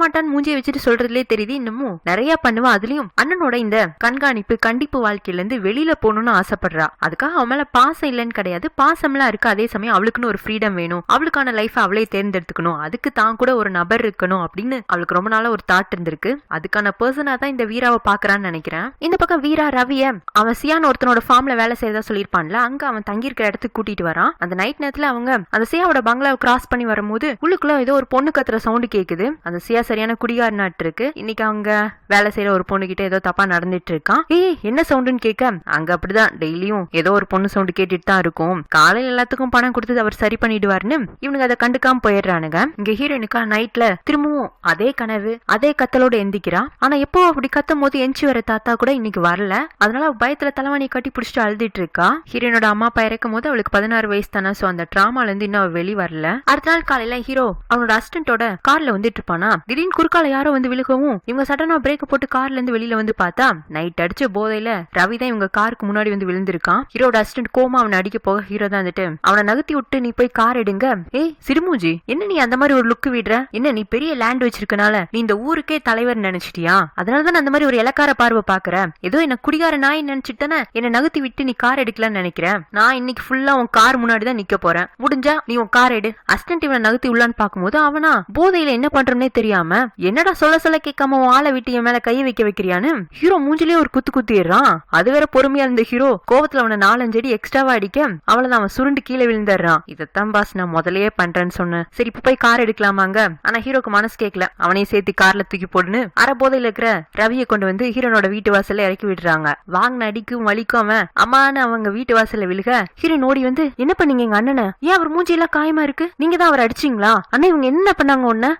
மாட்டான்னு மூஞ்சியை வச்சுட்டு சொல்றதுலே தெரியுது, இன்னமும் நிறைய பண்ணுவா. அதுலயும் அண்ணனோட இந்த கண்காணிப்பு கண்டிப்பு வாழ்க்கையில இருந்து வெளியில போகணும்னு ஆசைப்படுறா. அதுக்காக அவன் மேல பாசம் இல்லைன்னு கிடையாது, பாசம்லாம் இருக்கு. அதே சமயம் அவளுக்குன்னு ஒரு ஃப்ரீடம் வேணும், அவளுக்கான லைஃப் அவளே தேர்ந்தெடுத்துக்கணும், அதுக்கு தான் கூட ஒரு நபர் இருக்கணும் அப்படின்னு அவளுக்கு ரொம்ப நாளா ஒரு தாட் இருந்திருக்கு. அதுக்காக பண்றதுக்கான பர்சனா தான் இந்த வீராவை பாக்குறான்னு நினைக்கிறேன். இந்த பக்கம் வீரா ரவிய அவன் சியான் ஒருத்தனோட ஃபார்ம்ல வேலை செய்யறதா சொல்லியிருப்பான்ல, அங்க அவன் தங்கி இருக்கிற இடத்துக்கு கூட்டிட்டு வரான். அந்த நைட் நேரத்துல அவங்க அந்த சியாவோட பங்களாவை கிராஸ் பண்ணி வரும்போது உள்ளுக்குள்ள ஏதோ ஒரு பொண்ணு கத்துற சவுண்ட் கேக்குது. அந்த சியா சரியான குடிகார நாட்டு இருக்கு. இன்னைக்கு அவங்க வேலை செய்யற ஒரு பொண்ணு கிட்ட ஏதோ தப்பா நடந்துட்டு இருக்கான். என்ன சவுண்டுன்னு கேட்க அங்க அப்படிதான் டெய்லியும் ஏதோ ஒரு பொண்ணு சவுண்ட் கேட்டுட்டு தான் இருக்கும். காலையில எல்லாத்துக்கும் பணம் கொடுத்து அவர் சரி பண்ணிடுவாருன்னு இவனுக்கு அதை கண்டுக்காம போயிடுறானுங்க. இங்க ஹீரோயினுக்கா நைட்ல திரும்பவும் அதே கனவு அதே கத்தலோட எந்திக்கிறா. ஆனா எப்போ அப்படி கத்தும் போது எஞ்சி வர தாத்தா கூட இன்னைக்கு வரல. அதனால பயத்துல தலைவாணி கட்டி பிடிச்சிட்டு அழுதுட்டு இருக்கா. ஹீரோனோட அம்மா அப்பா இறக்கும் போது அவளுக்கு 16 வயசு தானே. சோ அந்த டிராமால இருந்து இன்னும் வெளி வரல. அடுத்த நாள் காலையில ஹீரோ அவனோட அசிஸ்டன்டோட கார்ல வந்துட்டு இருப்பானா. திடீர்னு குறுக்கால யாரோ வந்து விழுகவும் இவங்க சடனா பிரேக் போட்டு கார்ல இருந்து வெளியில வந்து பார்த்தா நைட் அடிச்ச போதையில ரவி தான் இவங்க காருக்கு முன்னாடி வந்து விழுந்திருக்கான். ஹீரோட அசிஸ்டன்ட் கோமா அவனை அடிக்க போக ஹீரோ தான் வந்துட்டு அவனை நகர்த்தி விட்டு நீ போய் கார் எடுங்க. சிறுமூஜி என்ன நீ அந்த மாதிரி ஒரு லுக் விடுற? என்ன நீ பெரிய லேண்ட் வச்சிருக்கனால நீ இந்த ஊருக்கே தலைவர் நினைச்சிட்டியா? அதனாலதான் அந்த மாதிரி ஒரு இலக்கார பார்வை பாக்குற. ஏதோ என்ன குடிகார நாய் நினைச்சிட்டு தானே என்ன நகர்த்தி விட்டு நீ கார் எடுக்கலாம்னு நினைக்கிறேன். நான் இன்னைக்கு ஃபுல்லா உன் கார் முன்னாடி தான் நிக்க போறேன். முடிஞ்சா நீ உன் கார் எடு. அசிஸ்டன்ட் இவனை நகர்த்தி உள்ளான்னு பாக்கும்போது அவனா போதையில என்ன பண்றோம்னே தெரியாம என்னடா சொல்ல கேட்காம உன் ஆளை விட்டு என் மேல கையை வைக்கிறான்னு ஹீரோ மூஞ்சிலேயே ஒரு குத்திடுறான். அது வேற பொறுமையா இருந்த ஹீரோ கோவத்துல அவனை 4-5 அடி எக்ஸ்ட்ராவா அடிக்க அவளதான் அவன் சுருண்டு கீழே விழுந்துடுறான். இதத்தான் பாஸ் நான் முதலையே பண்றேன்னு சொன்னேன். சரி இப்ப போய் கார் எடுக்கலாமாங்க. ஆனா ஹீரோக்கு மனசு கேட்கல. அவனையும் சேர்த்து கார்ல தூக்கி போடுன்னு அரை போதையில இருக்கிற ரவியை கொண்டு வந்து ஹீரோனோட வீட்டு வாசல்ல இறக்கி விடுறாங்க. வாங்கின அடிக்கும் வலிக்கும் அவன் அம்மான்னு அவங்க வீட்டு வாசல்ல விழுக ஹீரோன் ஓடி வந்து என்ன பண்ணீங்க எங்க அண்ணனை? ஏன் அவர் மூஞ்சி எல்லாம் காயமா இருக்கு? நீங்க தான் அவர் அடிச்சீங்களா? அண்ணா இவங்க என்ன பண்ணாங்க? ஒண்ணு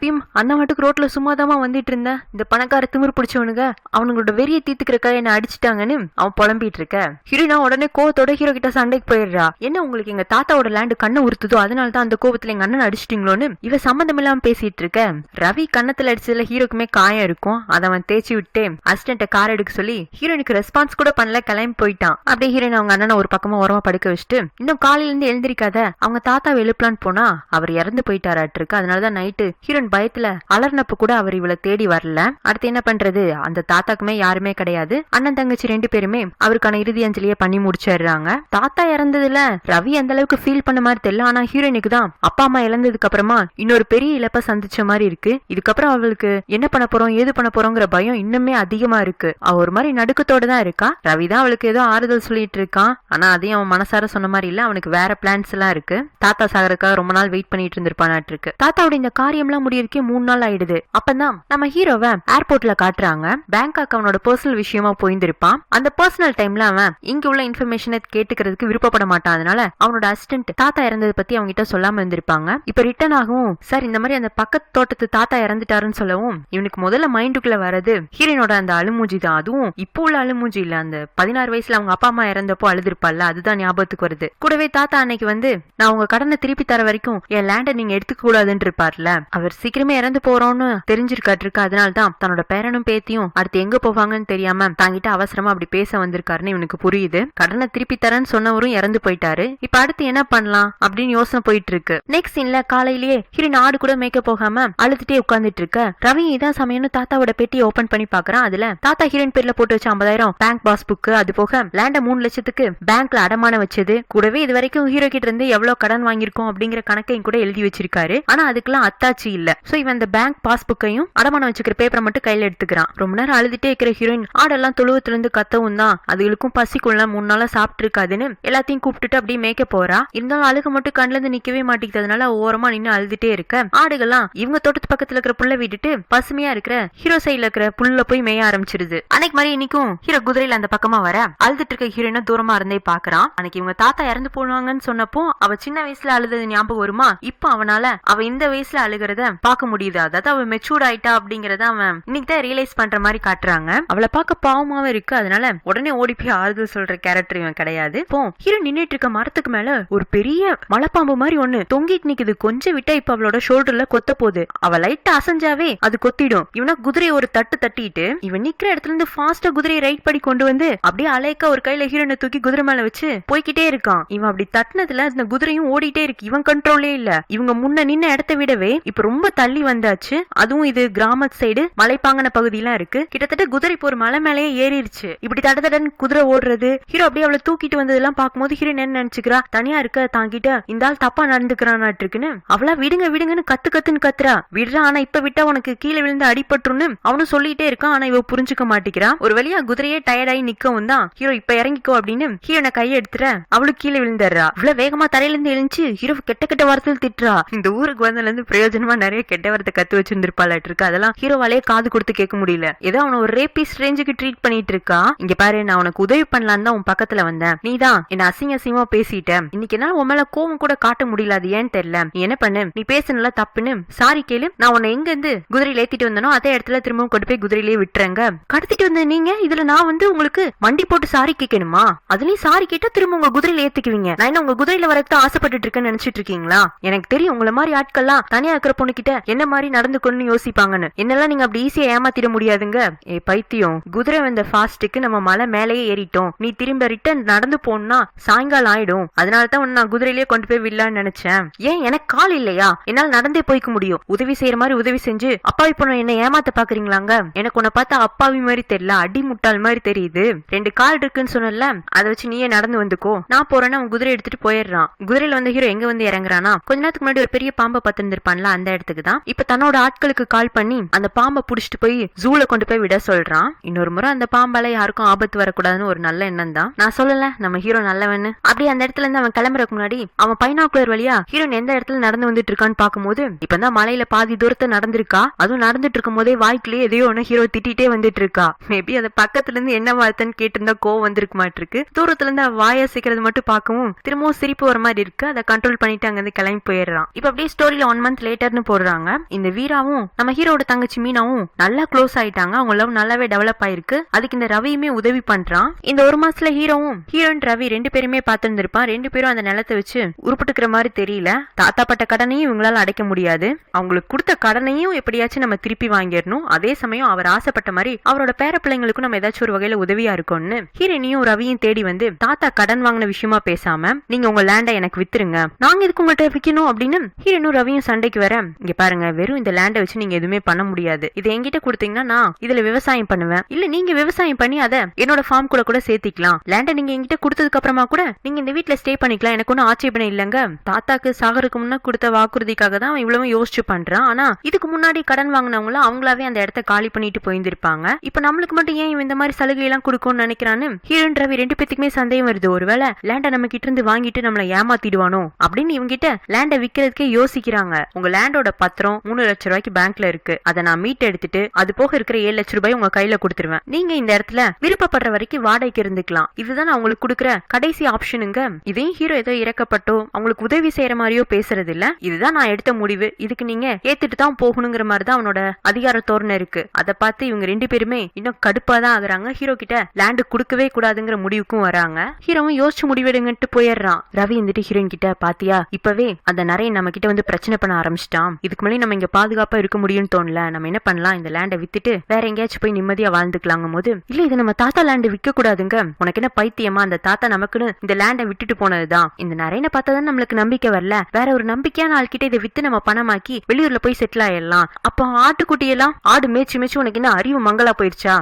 அண்ணன் மட்டுக்கு ரோட்ல சும்மாதாமா வந்துட்டு இருந்தேன். இந்த பணக்கார திமிர் பிடிச்சவனுங்க அவனுங்களோட வெறியை தீத்துக்கிறக்காக என்ன அடிச்சுட்டாங்கன்னு அவன் புலம்பிட்டு இருக்க. ஹீரோனா உடனே கோவத்தோட ஹீரோ கிட்ட சண்டைக்கு போயிடுறா. என்ன உங்களுக்கு எங்க தாத்தாவோட லேண்டு கண்ணை உறுத்துதோ அதனால தான் அந்த கோவத்துல எங்க அண்ணன் அடிச்சிட்டீங்களோன்னு இவ சம்பந்தம் இல்லாம பேசிட்டு இருக்க. ரவி கண்ணத்துல அடிச்சதுல ஹீரோக்குமே காயம் இருக்கும். அதை அவன் தேய்ச்சி விட்டு அசிஸ்டன்ட்ட கார் எடுக்க சொல்லி ஹீரோனுக்கு ரெஸ்பான்ஸ் கூட பண்ணல, கிளம்பி போயிட்டான். அப்படியே ஹீரோயின் அவங்க அண்ணனை ஒரு பக்கமா ஓரமா படுக்க வச்சுட்டு இன்னும் காலையில இருந்து எழுந்திருக்காத அவங்க தாத்தாவை எழுப்பலான்னு போனா அவர் இறந்து போயிட்டாராட்டு இருக்கு. அதனாலதான் நைட்டு ஹீரோயின் பயத்துல அலர்னப்ப கூட அவர் இவளை தேடி வரல. அடுத்து என்ன பண்றது? அந்த தாத்தாக்குமே யாருமே கிடையாது. அண்ணன் தங்கச்சி 2 பேருமே அவருக்கான இறுதி அஞ்சலியை பண்ணி முடிச்சிடுறாங்க. தாத்தா இறந்ததுல ரவி அந்த அளவுக்கு ஃபீல் பண்ண மாதிரி தெரியல. ஆனா ஹீரோயினுக்கு தான் அப்பா அம்மா இழந்ததுக்கு அப்புறமா இன்னொரு பெரிய இழப்ப சந்திச்ச மாதிரி இருக்கு. இதுக்கப்புறம் அவளுக்கு என்ன பண்ண போறோம் ஏது பண்ண போறோங்கிற பயம் இன்னுமே அதிகமா இருக்கு. அவ ஒரு மாதிரி நடுக்கத்தோட தான் இருக்கா. ரவி தான் அவளுக்கு ஏதோ ஆறுதல் சொல்லிட்டு இருக்கான். ஆனா அதையும் அவன் மனசார சொன்ன மாதிரி இல்ல. அவனுக்கு வேற பிளான்ஸ் எல்லாம் இருக்கு. தாத்தா சாகறதுக்காக ரொம்ப நாள் வெயிட் பண்ணிட்டு இருந்திருப்பானாட்டு இருக்கு. தாத்தாவோட இந்த காரியம் எல்லாம் முடியறதுக்கே 3 நாள் ஆயிடுது. அப்பதான் நம்ம ஹீரோவை ஏர்போர்ட்ல காட்டுறாங்க. பேங்காக் அவனோட பர்சனல் விஷயமா போயிருந்திருப்பான். அந்த பர்சனல் டைம்ல அவன் இங்க உள்ள இன்ஃபர்மேஷனை கேட்டுக்கிறதுக்கு விருப்பப்பட மாட்டான். அதனால அவனோட அசிஸ்டன்ட் தாத்தா இறந்ததை பத்தி அவங்க கிட்ட சொல்லாம இருந்திருப்பாங்க. இப்ப ரிட்டர்ன் ஆகும் சார் இந்த மாதிரி அந்த பக்கத்து தோட்டத்து தாத்தா இறந்துட்டாருன்னு சொல்லவும் இவனுக்கு முதல்ல மைண்டுக்குள்ள வரது ஹீரோனோட அந்த அழுமூஞ்சி தான். அதுவும் இப்போ உள்ள அழுமூஞ்சி இல்ல. அந்த 16 வயசுல அவங்க அப்பா அம்மா இறந்தப்போ அழுதுருப்பால அதுதான் ஞாபகத்துக்கு வருது. கூடவே தாத்தா அன்னைக்கு வந்து நான் உங்க கடனை திருப்பி தர வரைக்கும் என் லேண்டை நீங்க எடுத்துக்க கூடாதுன்னு இருப்பார்ல. அவர் சீக்கிரமே இறந்து போறோம்னு தெரிஞ்சிருக்காட்டிருக்கு. அதனால்தான் தன்னோட பேரனும் பேத்தியும் அடுத்து எங்க போவாங்கன்னு தெரியாம தாங்கிட்ட அவசரமா அப்படி பேச வந்திருக்காருன்னு இவனுக்கு புரியுது. கடனை திருப்பி தரேன்னு சொன்னவரும் இறந்து போயிட்டாரு. இப்ப அடுத்து என்ன பண்ணலாம் அப்படின்னு யோசனை போயிட்டு இருக்கு. நெக்ஸ்ட் சீன்ல காலையிலேயே ஹீரோயின் ஆடு கூட மேய்க்க போகாம அழுதுட்டே உட்கார்ந்துட்டு இருக்க. ரவி இதான் சமயம்னு தாத்தாவோட பெட்டியை ஓபன் பண்ணி பாக்குறான். அதுல தாத்தா ஹீரோயின் பேர்ல போட்டு வச்ச 50,000 பேங்க் பாஸ்புக், அது போக லேண்ட 3 லட்சத்துக்கு பேங்க்ல அடமானம் வச்சது, கூடவே இது வரைக்கும் ஹீரோ கிட்ட இருந்து எவ்வளவு கடன் வாங்கியிருக்கோம் அப்படிங்கிற கணக்கையும் கூட எழுதி வச்சிருக்காரு. ஆனா அதுக்கெல்லாம் அத்தாச்சி இல்ல. சோ இவன் அந்த பேங்க் பாஸ்புக்கையும் அடமானம் வச்சுக்கிற பேப்பரை மட்டும் கையில எடுத்துக்கிறான். ரொம்ப நேரம் அழுதுட்டே இருக்கிற ஹீரோயின் ஆடெல்லாம் தொழுவத்துல இருந்து கத்தவும் தான் அதுகளுக்கும் பசிக்குள்ள 3 நாளா சாப்பிட்டு இருக்காதுன்னு எல்லாத்தையும் கூப்பிட்டுட்டு அப்படியே மேய்க்க போறா. இருந்தாலும் அழுக மட்டும் கண்ணுல இருந்து நிக்கவே மாட்டேங்கிறதுனால ஓரமா நின்னு அழுதுட்டே இருக்க. ஆடுகள்லாம் இவங்க தோட்டத்து பக்கத்துல இருக்கிற புல்ல விட்டுட்டு பசுமையா இருக்கிற ஹீரோ சைட்ல இருக்கிற புல்ல போய் மேய ஆரம்பிச்சிருது. அன்னைக்கு மாதிரி இன்னைக்கும் ஹீரோ குதிரையில அந்த பக்கமா வர அழுதுட்டு இருக்க ஹீரோயின தூரமா இருந்தே பாக்குறான். அன்னைக்கு இவங்க தாத்தா இறந்து போனாங்கன்னு சொன்னப்போ அவ சின்ன வயசுல அழுதது ஞாபகம் வருமா? இப்ப அவனால அவ இந்த வயசுல அழுகிறத பாக்க முடியுது. அதாவது அவ மெச்சூர்ட் ஆயிட்டா அப்படிங்கறத அவன் இன்னைக்கு தான் ரியலைஸ் பண்ற மாதிரி காட்டுறாங்க. அவளை பார்க்க பாவமாவே இருக்கு. அதனால உடனே ஓடி போய் ஆறுதல் சொல்ற கேரக்டர் இவன் கிடையாது. இப்போ ஹீரோ நின்னுட்டு இருக்க மரத்துக்கு மேல ஒரு பெரிய மலைப்பாம்பு மாதிரி ஒண்ணு தொங்கிட்டு நிக்குது. கொஞ்சம் விட்டா இப்ப அவளோட ஷோல்டர்ல கொத்த போகுது. அவ லைட்டா அசஞ்சாவே அது கொத்திடும். இவனா குதிரையை ஒரு தட்டு தட்டிட்டு இவன் நிக்கிற இடத்துல இருந்து ஃபாஸ்டா குதிரையை ரைட் படி கொண்டு வந்து அப்படியே அலைக்கா ஒரு கையில ஹீரோனை தூக்கி குதிரை மேல வச்சு போய்கிட்டே இருக்கான். இவன் அப்படி தட்டினதுல அந்த குதிரையும் ஓடிட்டே இருக்கு. இவன் கண்ட்ரோலே இல்ல. இவங்க முன்ன நின்ன இடத்தை விடவே இப்ப ரொம்ப தள்ளி வந்தாச்சு. அதுவும் இது கிராம சைடு மலைப்பாங்கன பகுதியெல்லாம் இருக்கு. கிட்டத்தட்ட குதிரை இப்போ ஒரு மலை மேலேயே ஏறிடுச்சு. இப்படி தடதடன் குதிரை ஓடுறது ஹீரோ அப்படியே அவளை தூக்கிட்டு வந்ததெல்லாம் பார்க்கும்போது ஹீரோ என்ன நினைச்சுக்கிறா, தனியா இருக்க தாங்கிட்ட இந்த ஆள் தப்பா நடந்துக்கிறான் இருக்குன்னு அவளா விடுங்க விடுங்கன்னு கத்துன்னு கத்துறா. விடுறா ஆனா இப்ப விட்டா உனக்கு கீழே விழுந்து அடிபட்டுருன்னு அவனும் சொல்லிட்டே இருக்கான். ஆனா இவ புரிஞ்சுக்க மாட்டேங்கிறா. ஒரு வழியா குதிரையே டயர்டாயி நிக்கவும் தான் ஹீரோ இப்ப இறங்கிக்கோ அப்படின்னு ஹீரோனை கையை எடுத்துற அவளுக்கு கீழே விழுந்துடுறா. இவ்வளவு வேகமா தரையில இருந்து எழுந்துச்சு ஹீரோ கெட்ட கெட்ட வார்த்தையில் திட்டுறா. இந்த ஊருக்கு வந்ததுல இருந்து பிரயோஜனமா நிறைய கெட்ட வார்த்தை கத்து வச்சிருந்திருப்பாளாட்டு இருக்கு. அதெல்லாம் ஹீரோவாலே காது கொடுத்து கேட்க முடியல. ஏதோ அவனை ஒரு ரேபிஸ்ட் ரேஞ்சுக்கு ட்ரீட் பண்ணிட்டு இருக்கா. இங்க பாரு, நான் உனக்கு உதவி பண்ணலான்னு தான் உன் பக்கத்துல வந்தேன். நீதான் என்ன அசிங்க அசிங்கமா பேசிட்ட. இன்னைக்கு என்னால உன் மேல கோவம் கூட காட்ட முடியல. அது ஏன்னு தெரியல. நீ என்ன பண்ணு, நீ பேசுனல தப்புன்னு சாரி கேளு. நான் உன்னை எங்க இருந்து குதிரையில ஏத்திட்டு வந்தனோ அதே இடத்துல திரும்பவும் கொண்டு போய் குதிரையிலேயே விட்டுறேங்க. கடத்திட்டு வந்த நீங்க இதுல நான் வந்து உங்களுக்கு மண்டி போட்டு சாரி கேட்கணுமா? அதுலயும் சாரி கேட்டா திரும்ப உங்க குதிரையில ஏத்துக்குவீங்க. நான் என்ன உங்க குதிரையில வரதான் ஆசைப்பட்டு இருக்கேன்னு நினைச்சிட்டு இருக்கீங்களா? எனக்கு தெரியும் உங்களை மாதிரி ஆட்கள்லாம் தனியா இருக்கிற பொண்ணு கிட்ட என்ன மாதிரி நடந்துக்கணும்னு யோசிப்பாங்கன்னு. என்னெல்லாம் நீங்க அப்படி ஈஸியா ஏமாத்திட முடியாதுங்க. ஏ பைத்தியம், குதிரை வந்த ஃபாஸ்ட்டுக்கு நம்ம மலை மேலேயே ஏறிட்டோம். நீ திரும்ப ரிட்டர்ன் நடந்து போனா சாயங்காலம் ஆயிடும். அதனாலதான் நான் குதிரையிலேயே கொண்டு போய் விடலான்னு நினைச்சேன். ஏன் எனக்கு கால் இல்லையா? என்னால நடந்தே போய்க்க முடியும். உதவி செய்யற மாதிரி உதவி செஞ்சு அப்பாவி பொண்ணு என்ன ஏமாத்த பாக்குறீங்களாங்க? எனக்கு உன்னை பார்த்தா அப்பாவி மாதிரி தெரியல, அடி முட்டாள் மாதிரி தெரியுது. 2 கால் இருக்குன்னு சொன்னல, அதை வச்சு நீயே நடந்து வந்துக்கோ. நான் போறேன்னா அவன் குதிரை எடுத்துட்டு போயிடுறான். குதிரையில வந்து ஹீரோ எங்க வந்து இறங்குறானா, கொஞ்ச நேரத்துக்கு முன்னாடி ஒரு பெரிய பாம்பை பார்த்திருந்திருப்பான்ல, அந்த இடத்துக்கு தான் இப்ப தன்னோட ஆட்களுக்கு கால் பண்ணி அந்த பாம்பை புடிச்சிட்டு போய் ஜூல கொண்டு போய் விட சொல்றான். இன்னொரு முறை அந்த பாம்பால யாருக்கும் ஆபத்து வரக்கூடாதுன்னு ஒரு நல்ல எண்ணம் தான். நான் சொல்லல நம்ம ஹீரோ நல்லவன்னு. அப்படி அந்த இடத்துல இருந்து அவன் கிளம்புறதுக்கு முன்னாடி அவன் பைனாக்குலர் வழியா ஹீரோ எந்த இடத்துல நடந்து வந்துட்டு இருக்கான்னு பாக்கும்போது இப்பதான் மலையில பாதி தூரத்தை நடந்திருக்கா. அதுவும் நடந்துட்டு இருக்கும் போதே வாய்க்குள்ளேயே எதையோ ஒன்னு ஹீரோ திட்டிட்டே வந்துட்டு இருக்கா. மேபி அதை பக்கத்துல இருந்து என்ன வார்த்தைன்னு கேட்டு இருந்தா கோவம் வந்திருக்க மாட்டிருக்கு. தூரத்துல இருந்து வாய சிக்கிறது மட்டும் பார்க்கவும் திரும்பவும் சிரிப்பு வர மாதிரி இருக்கு. அதை கண்ட்ரோல் பண்ணிட்டு அங்க இருந்து கிளம்பி போயிடுறான். இப்ப அப்படியே ஸ்டோரியில 1 month லேட்டர்னு போடுறாங்க. இந்த வீராவும் நம்ம ஹீரோட தங்கச்சி மீனாவும் நல்லா க்ளோஸ் ஆயிட்டாங்க. அவங்க லவ் நல்லாவே டெவலப் ஆயிருக்கு. அதுக்கு இந்த ரவியுமே உதவி பண்றான். இந்த 1 மாசத்துல ஹீரோவும் ஹீரோயின் ரவி 2 பேருமே பார்த்திருந்திருப்பான். 2 பேரும் அந்த நிலத்தை வச்சு உருப்பிட்டுக்கிற மாதிரி தெரியல. தாத்தா பட்ட கடனையும் இவங்களால அடைக்க முடியாது. அவங்களுக்கு கொடுத்த கடனையும் எப்படியாச்சும் நம்ம திருப்பி வாங்கிடணும். அதே சமயம் அவர் ஆசைப்பட்ட மாதிரி அவரோட பேர பிள்ளைங்களுக்கும் நம்ம ஏதாச்சும் ஒரு வகையில உதவியா இருக்கும்னு ஹீரோனியும் ரவியும் தேடி வந்து தாத்தா கடன் வாங்கின விஷயமா பேசாம நீங்க உங்க லேண்டை எனக்கு வித்துருங்க, நாங்க இதுக்கு உங்கள்கிட்ட விற்கணும் அப்படின்னு ஹீரோனும் ரவியும் சண்டைக்கு வர, இங்க பாருங்க வெறும் இந்த லேண்டை வச்சு நீங்க எதுவுமே பண்ண முடியாது. இதை என்கிட்ட கொடுத்தீங்கன்னா நான் இதுல விவசாயம் பண்ணுவேன். இல்ல நீங்க விவசாயம் பண்ணி அதை என்னோட ஃபார்ம் கூட சேர்த்திக்கலாம். லேண்டை நீங்க என்கிட்ட கொடுத்ததுக்கு அப்புறமா கூட நீங்க இந்த வீட்டுல ஸ்டே பண்ணிக்கலாம். எனக்கு ஒன்னும் ஆட்சேபனை இல்லங்க. தாத்தாக்கு சாகருக்கு முன்ன கொடுத்த வாக்குறுதிக்காக தான் இவ்வளவு யோசிச்சு பண்றான். ஆனா இதுக்கு முன்னாடி கடன் வாங்கினவங்களும் அவங்களாவே அந்த இடத்த காலி பண்ணிட்டு போயிருந்திருப்பாங்க. இப்ப நம்மளுக்கு மட்டும் ஏன் இந்த மாதிரி சலுகை எல்லாம் கொடுக்கும்னு நினைக்கிறான்னு ஹீரோயின் ரவி 2 பேத்துக்குமே சந்தேகம் வருது. ஒருவேளை லேண்டை நம்ம கிட்ட இருந்து வாங்கிட்டு நம்மள ஏமாத்திடுவானோ அப்படின்னு இவங்க கிட்ட லேண்டை விக்கிறதுக்கே யோசிக்கிறாங்க. உங்க லேண்டோட பத்திரம் 3 லட்சம் ரூபாய்க்கு பேங்க்ல இருக்கு. அதை நான் மீட் எடுத்துட்டு அது போக இருக்கிற 7 லட்சம் ரூபாய் உங்க கையில கொடுத்துருவேன். நீங்க இந்த இடத்துல விருப்பப்படுற வரைக்கும் வாடகைக்கு இருந்துக்கலாம். இதுதான் அவங்களுக்கு கொடுக்குற கடைசி ஆப்ஷனுங்க. இதையும் ஹீரோ ஏதோ இறக்கப்பட்டோ அவங்களுக்கு உதவி செய்யற மாதிரியோ பேசுறது இல்ல. இதுதான் நான் எடுத்த முடிவு, இதுக்கு நீங்க ஏத்துட்டு தான் போகணுங்கிற மாதிரி தான் அவனோட அதிகார தோரணை இருக்கு. அதை பார்த்து இவங்க 2 பேருமே இன்னும் கடுப்பா தான் ஆகுறாங்க. ஹீரோ கிட்ட லேண்டு கொடுக்கவே கூடாதுங்கிற முடிவுக்கும் வராங்க. ஹீரோவும் யோசிச்சு முடிவெடுங்கட்டு போயிடுறான். ரவி வந்துட்டு ஹீரோயின் கிட்ட, பாத்தியா இப்பவே அந்த நிறைய நம்ம கிட்ட வந்து பிரச்சனை பண்ண ஆரம்பிச்சிட்டான். இதுக்கு மேலே நம்ம இங்க பாதுகாப்பா இருக்க முடியும்னு தோணல. நம்ம என்ன பண்ணலாம், இந்த லேண்டை வித்துட்டு வேற எங்கேயாச்சும் போய் நிம்மதியா வாழ்ந்துக்கலாங்கும் போது, இல்ல இது நம்ம தாத்தா லேண்டு விற்க கூடாதுங்க. உனக்கு என்ன பைத்தியமா? அந்த தாத்தா நமக்குன்னு இந்த லேண்டை விட்டுட்டு போனதுதான். இந்த நிறைய பார்த்தாதான் நம்மளுக்கு நம்பிக்கை வரல. வேற ஒரு நம்பிக்கையான ஆள்கிட்ட இதை வித்து நம்ம பணமாக்கி வெளியூர்ல போய் செட்டில் ஆயிடலாம். அப்ப ஆட்டுக்குட்டி எல்லாம் ஆடு மேய்ச்சி மேய்ச்சி உனக்கு என்ன அறிவு மங்களா போயிருச்சா?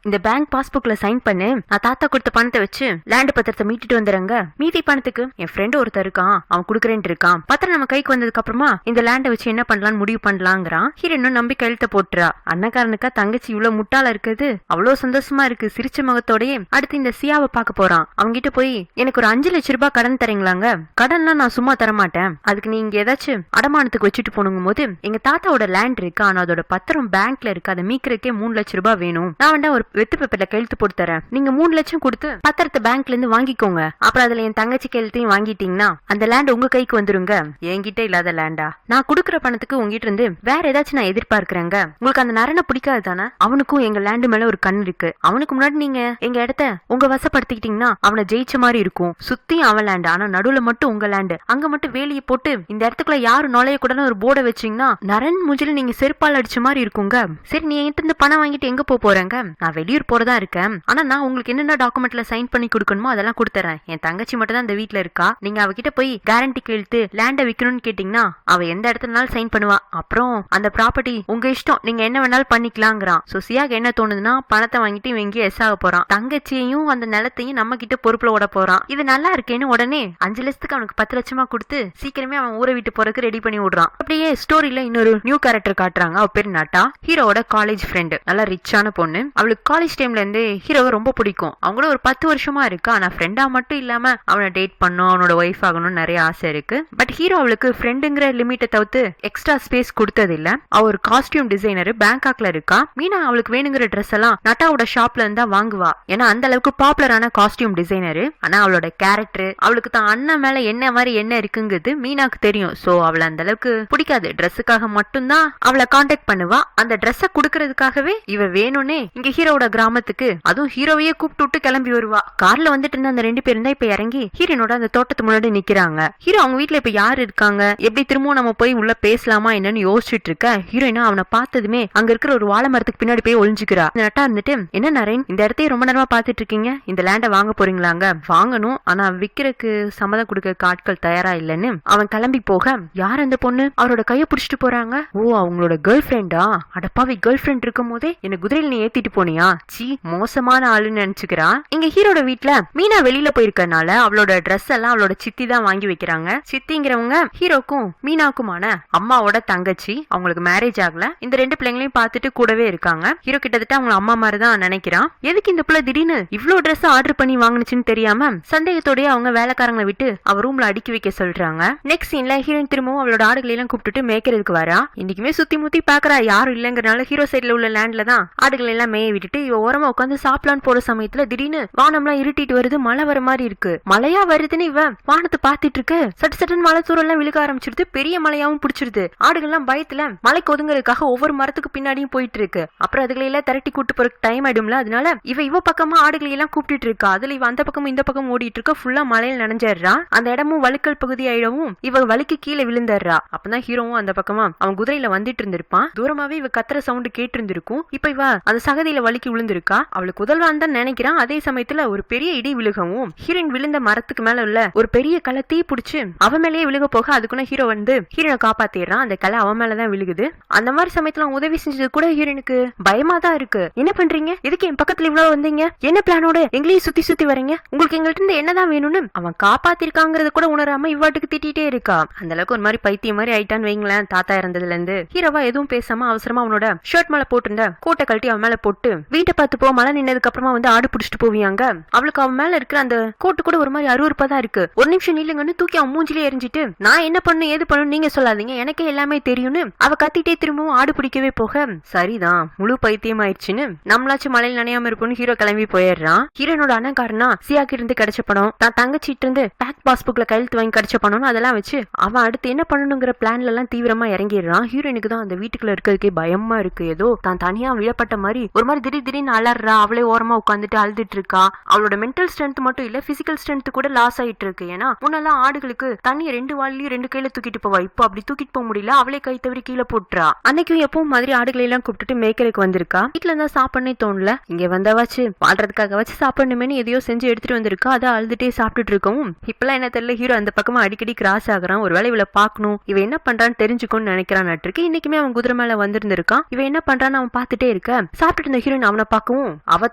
இந்த பேங்க் பாஸ்புக்ல சைன் பண்ணு. நான் தாத்தா கொடுத்த பணத்தை வச்சு லேண்ட் பத்திரத்தை மீட்டுட்டு வந்துடுங்க. மீதி பணத்துக்கு என் ஃப்ரெண்ட் ஒருத்தர் இருக்கான், அவன் குடுக்கறேன் இருக்கான். பத்திரம் நம்ம கைக்கு வந்ததுக்கு அப்புறமா இந்த லேண்டை வச்சு என்ன பண்ணலாம்னு முடிவு பண்ணலாங்கிறான். ஹீரோனும் நம்பி கையெழுத்த போட்டுறா. அண்ணக்காரனுக்கா தங்கச்சி இவ்வளவு முட்டாளா இருக்குது அவ்வளவு சந்தோஷமா இருக்கு. சிரிச்ச முகத்தோடயே அடுத்து இந்த சியாவை பார்க்க போறான். அவங்க கிட்ட போய் எனக்கு ஒரு 5 லட்சம் ரூபாய் கடன் தரீங்களாங்க? கடன்லாம் நான் சும்மா தர மாட்டேன். அதுக்கு நீங்க ஏதாச்சும் அடமானத்துக்கு வச்சுட்டு போனுங்கும் போது எங்க தாத்தாவோட லேண்ட் இருக்கு, ஆனா அதோட பத்திரம் பேங்க்ல இருக்கு. அதை மீக்கிறதுக்கே 3 லட்சம் ரூபாய் வேணும். நான் வேண்டாம் ஒரு வெத்து பேப்பர்ல கையெழுத்து போட்டு தரேன். நீங்க 3 லட்சம் கொடுத்து பத்திரத்தை பேங்க்ல இருந்து வாங்கிக்கோங்க. அப்புறம் அதுல என் தங்கச்சி கையெழுத்தையும் வாங்கிட்டீங்கன்னா அந்த லேண்ட் உங்க கைக்கு வந்துருங்க. என்கிட்ட இல்லாத லேண்டா? நான் குடுக்கற பணத்துக்கு உங்ககிட்ட இருந்து வேற ஏதாச்சும் நான் எதிர்பார்க்கிறேங்க. உங்களுக்கு அந்த நரனை பிடிக்காது தானே? அவனுக்கும் எங்க லேண்டு மேல ஒரு கண் இருக்கு. அவனுக்கு முன்னாடி நீங்க எங்க இடத்த உங்க வசப்படுத்திக்கிட்டீங்கன்னா அவனை ஜெயிச்ச மாதிரி இருக்கும். சுத்தி அவன் லேண்டு, ஆனா நடுவுல மட்டும் உங்க லேண்டு. அங்க மட்டும் வேலியை போட்டு இந்த இடத்துக்குள்ள யாரு நுழைய கூடன்னு ஒரு போர்டை வச்சீங்கன்னா நரன் முஜில நீங்க செருப்பால் அடிச்ச மாதிரி இருக்குங்க. சரி நீ என்கிட்ட இருந்து பணம் வாங்கிட்டு எங்க போறேங்க? நான் வெளியூர் போறதா இருக்கேன். ஆனா நான் உங்களுக்கு என்னென்ன டாக்குமெண்ட்ல சைன் பண்ணி கொடுக்கணுமோ அதெல்லாம் கொடுத்துறேன். என் தங்கச்சி மட்டும் தான் இந்த வீட்டுல இருக்கா. நீங்க அவகிட்ட போய் கேரண்டி கேள்த்து லேண்டை விக்கணும்னு கேட்டீங்கன்னா அவ எந்த இடத்துலனாலும் சைன் பண்ணுவா. அப்புறம் அந்த ப்ராப்பர்ட்டி உங்க இஷ்டம், நீங்க என்ன வேணாலும் பண்ணிக்கலாங்கிறான். சுசியாக என்ன தோணுதுன்னா பணத்தை வாங்கிட்டு இவன் எங்கேயும் எஸ் ஆக போறான். தங்கச்சியையும் அந்த நிலத்தையும் நம்ம கிட்ட பொறுப்புல ஓட போறான். இது நல்லா இருக்கேன்னு உடனே 5 லட்சத்துக்கு அவனுக்கு 10 லட்சமா கொடுத்து சீக்கிரமே அவன் ஊரை விட்டு போறதுக்கு ரெடி பண்ணி விடுறான். அப்படியே ஸ்டோரியில இன்னொரு நியூ கேரக்டர் காட்டுறாங்க. அவ பேர் நட்டா. ஹீரோவோட காலேஜ் ஃப்ரெண்டு, நல்லா ரிச்சான பொண்ணு. அவளுக்கு காலேஜ் டைம்ல இருந்து ஹீரோவை ரொம்ப பிடிக்கும். அவங்களும் ஒரு 10 வருஷமா இருக்கு. ஆனா ஃப்ரெண்டா மட்டும் இல்லாம அவனை டேட் பண்ணும், அவனோட ஒய்ஃப் ஆகணும்னு நிறைய ஆசை இருக்கு. பட் ஹீரோ அவளுக்கு ஃப்ரெண்டுங்கிற லிமிட்டை தவிர்த்து எக்ஸ்ட்ரா ஸ்பேஸ் கொடுத்தது இல்ல. அவ ஒரு காஸ்டியூம் டிசைனர், பேங்காக்ல இருக்கா. மீனா அவளுக்கு வேணுங்கிற ட்ரெஸ் எல்லாம் நட்டாவோட ஷாப்ல இருந்தா வாங்குவா. ஏன்னா அந்த அளவுக்கு பாப்புலரான காஸ்டியூம் டிசைனர். ஆனா அவளோட கேரக்டர், அவளுக்கு தான் அண்ணன் மேல என்ன மாதிரி என்ன இருக்குங்கிறது மீனாக்கு தெரியும். சோ அவளை அந்த அளவுக்கு பிடிக்காது. ட்ரெஸ்ஸுக்காக மட்டும்தான் அவளை கான்டாக்ட் பண்ணுவா. அந்த ட்ரெஸ்ஸ குடுக்கறதுக்காகவே இவ வேணும்னே இங்க ஹீரோட கிராமத்துக்கு, அதுவும் ஹீரோவையே கூப்பிட்டு விட்டு கிளம்பி வருவா. கார்ல வந்துட்டு இருந்த அந்த 2 பேரும் தான் இப்ப இறங்கி ஹீரோனோட அந்த தோட்டத்து முன்னாடி நிக்கிறாங்க. ஹீரோ அவங்க வீட்டுல இப்ப யாரு இருக்காங்க, எப்படி திரும்பவும் நம்ம போய் உள்ள பேசலாமா என்னன்னு யோசிச்சுட்டு இருக்க. ஹீரோயினா அவனை பார்த்ததுமே அங்க இருக்கிற ஒரு வாழை மரத்துக்கு பின்னாடி போய் ஒளிஞ்சுக்கிறா. நட்டா இருந்துட்டு, என்ன நரேன் இந்த இடத்தையே ரொம்ப நேரமா பாத்துட்டு இருக்கீங்க, இந்த லேண்ட வாங்க போறீங்களாங்க? வாங்கணும், ஆனா விக்கிறதுக்கு சம்மதம் கொடுக்க ஆட்கள் தயாரா இல்லைன்னு அவன் கிளம்பி போக, யார் அந்த பொண்ணு அவரோட கைய புடிச்சிட்டு போறாங்க. ஓ அவங்களோட கேர்ள் ஃப்ரெண்டா? அடப்பாவி, கேர்ள் ஃப்ரெண்ட் இருக்கும் போதே என்ன குதிரையில நீ ஏத்திட்டு போனியா? சி, மோசமான ஆளுன்னு நினைச்சுக்கிறா. இங்க ஹீரோட வீட்டுல மீனா வெளியில போயிருக்கனால அவளோட ட்ரெஸ் எல்லாம் அவளோட சித்தி தான் வாங்கி வைக்கிறாங்க. சித்திங்கிறவங்க ஹீரோக்கும் மீனாக்குமான அம்மாவோட தங்கச்சி. அவங்களுக்கு மேரேஜ் ஆகல. இந்த 2 பிள்ளைங்களையும் பார்த்துட்டு கூடவே இருக்காங்க. ஹீரோ கிட்டத்தட்ட அவங்க அம்மா மாதிரி தான் நினைக்கிறான். எதுக்கு இந்த பிள்ளை திடீர்னு இவ்வளவு ட்ரெஸ் ஆர்டர் பண்ணி வாங்குனுச்சுன்னு தெரியாம சந்தேகத்தோடய அவங்க வேலைக்காரங்களை விட்டு அவ ரூம்ல அடுக்கி வைக்க சொல்றாங்க. நெக்ஸ்ட் சீன்ல ஹீரோயின் திரும்பவும் அவளோட ஆடுகளை எல்லாம் கூப்பிட்டுட்டு மேய்க்கிறதுக்கு வரா. இன்னைக்குமே சுத்தி முத்தி பாக்குறா, யாரும் இல்லங்கிறனால ஹீரோ சைட்ல உள்ள லேண்ட்ல தான் ஆடுகள் எல்லாம் மேய விட்டுட்டு இவ ஓரமா உட்காந்து சாப்பிடலான்னு போற சமயத்துல திடீர்னு வானம்லாம் இருட்டிட்டு வருது, மழை வர மாதிரி இருக்கு. மழையா வருதுன்னு இவ வானத்தை பாத்துட்டு இருக்கு. சட்டு சட்டுன்னு மழை தூரம் எல்லாம் விழுக ஆரம்பிச்சிருது. பெரிய மழையாவும் பிடிச்சிருது. ஆடுகள் எல்லாம் பயத்துல மழைக்கு ஒதுங்கிறதுக்காக ஒவ்வொரு மரத்துக்கு பின்னாடியும் போயிட்டு இருக்கு. அப்புறம் அதுகளை எல்லாம் திரட்டி கூட்டு போறதுக்கு டைம் ஆயிடும்ல, அதனால இவ பக்கமா ஆடுகளை எல்லாம் கூப்பிட்டு இருக்கா. அதுல இவ அந்த பக்கமும் இந்த பக்கம் ஓடிட்டு இருக்கா. ஃபுல்லா மழையில் நனைஞ்சிடுறா. அந்த இடமும் வழுக்கல் பகுதி ஆயிடவும் இவ வலிக்கு கீழே விழுந்துடுறா. அப்பதான் ஹீரோவும் அந்த பக்கமா அவன் குதிரையில வந்துட்டு இருந்திருப்பான். தூரமாவே இவ கத்துற சவுண்ட் கேட்டு இருந்திருக்கும். இப்ப இவ அந்த சகதியில வலிக்கு விழுந்திருக்கா. அவளுக்கு உதல்வான் தான் நினைக்கிறான். அதே சமயத்துல ஒரு பெரிய இடி விழுகவும் ஹீரோயின் விழுந்த மரத்துக்கு மேல உள்ள ஒரு பெரிய கலை தீ பிடிச்சு அவன் மேலேயே விழுக போக அதுக்குள்ள ஹீரோ வந்து ஹீரோனை காப்பாத்திடுறான். அந்த கலை அவன் மேலதான் விழுகுது. அந்த மாதிரி சமயத்துல உதவி செஞ்சது கூட ஹீரோனுக்கு பயமா தான் இருக்கு. என்ன பண்றீங்க, எதுக்கு என் பக்கத்துல இவ்வளவு வந்தீங்க, என்ன பிளானோட எங்களையும் சுத்தி சுத்தி வரீங்க, உங்களுக்கு எங்கள்கிட்ட இருந்து என்னதான் வேணும்னு அவன் காப்பாத்திருக்காங்கிறத கூட உணராம இவ்வாட்டுக்கு திட்டிட்டே இருக்கா. அந்த அளவுக்கு ஒரு மாதிரி பைத்தியம் மாதிரி ஆயிட்டான்னு வைங்களேன். தாத்தா இறந்ததுல இருந்து ஹீரோவா எதுவும் பேசாம அவசரமா அவனோட ஷர்ட் மேல போட்டிருந்த கோட்டை கழட்டி அவன் மேல போட்டு வீட்டை பார்த்து போ, மழை நின்னதுக்கு அப்புறமா வந்து ஆடு புடிச்சிட்டு போவியாங்க. அவளுக்கு அவன் மேல இருக்கிற அந்த கோட்டு கூட ஒரு மாதிரி அருவருப்பா தான் இருக்கு. ஒரு நிமிஷம் நில்லுங்கன்னு தூக்கி அவன் மூஞ்சிலே எரிஞ்சிட்டு, நான் என்ன பண்ணு ஏது பண்ணு நீங்க சொல்லாதீங்க, எனக்கே எல்லாமே தெரியும்னு அவ கத்திட்டே திரும்பவும் ஆடு பிடிக்கவே போக, சரிதான் முழு பைத்தியம் ஆயிடுச்சுன்னு நம்மளாச்சும் மழையில் நனையாம இருப்போம்னு ஹீரோ கிளம்பி போயிடுறான். ஹீரோனோட அண்ணன்காரனா சியாக்கி இருந்து கிடைச்ச பணம், தான் தங்கச்சிட்டு இருந்து பேக் பாஸ்புக்ல கையெழுத்து வாங்கி கிடைச்ச பணம், அதெல்லாம் வச்சு அவன் அடுத்து என்ன பண்ணணுங்கிற பிளான்ல எல்லாம் தீவிரமா இறங்கிடுறான். ஹீரோனுக்கு தான் அந்த வீட்டுக்குள்ள இருக்கிறதுக்கே பயமா இருக்கு. ஏதோ தான் தனியா விழப்பட்ட மாதிரி ஒரு மாதிரி திடீர்னு அலறா. அவளே ஓரமா உட்காந்துட்டு அழுதுட்டு இருக்கா. அவளோட மென்டல் ஸ்ட்ரென்த் மட்டும் இல்ல, பிசிக்கல் ஸ்ட்ரென்த் கூட லாஸ் ஆயிட்டு இருக்கு. ஏன்னா முன்னெல்லாம் ஆடுகளுக்கு தண்ணி 2 வாளிலையும் 2 கையில தூக்கிட்டு போவா. இப்போ அப்படி தூக்கிட்டு போக முடியல. அவளே கை தவறி கீழே போட்டுறா. அன்னைக்கும் எப்பவும் மாதிரி ஆடுகளை எல்லாம் கூப்பிட்டுட்டு மேய்க்கலுக்கு வந்திருக்கா. வீட்டுல இருந்தா சாப்பிடனே தோணல, இங்க வந்தாவாச்சு வாழ்றதுக்காக வச்சு சாப்பிடணுமேனு எதையோ செஞ்சு எடுத்துட்டு வந்திருக்கா. அதை அழுதுட்டே சாப்பிட்டுட்டு இருக்கவும் இப்பெல்லாம் என்ன தெரியல, ஹீரோ அந்த பக்கமா அடிக்கடி கிராஸ் ஆகுறான். ஒருவேளை இவளை பாக்கணும், இவ என்ன பண்றான்னு தெரிஞ்சுக்கணும்னு நினைக்கிறான். இருக்கு இன்னைக்குமே அவன் குதிரை மேல வந்திருந்திருக்கான். இவன் என்ன பண்றான்னு அவன் பாத்துட்டே இருக்க, சாப்பிட்டுட்டு இருந்த ஹீரோயின் அவனை பார்க்கவும் அவ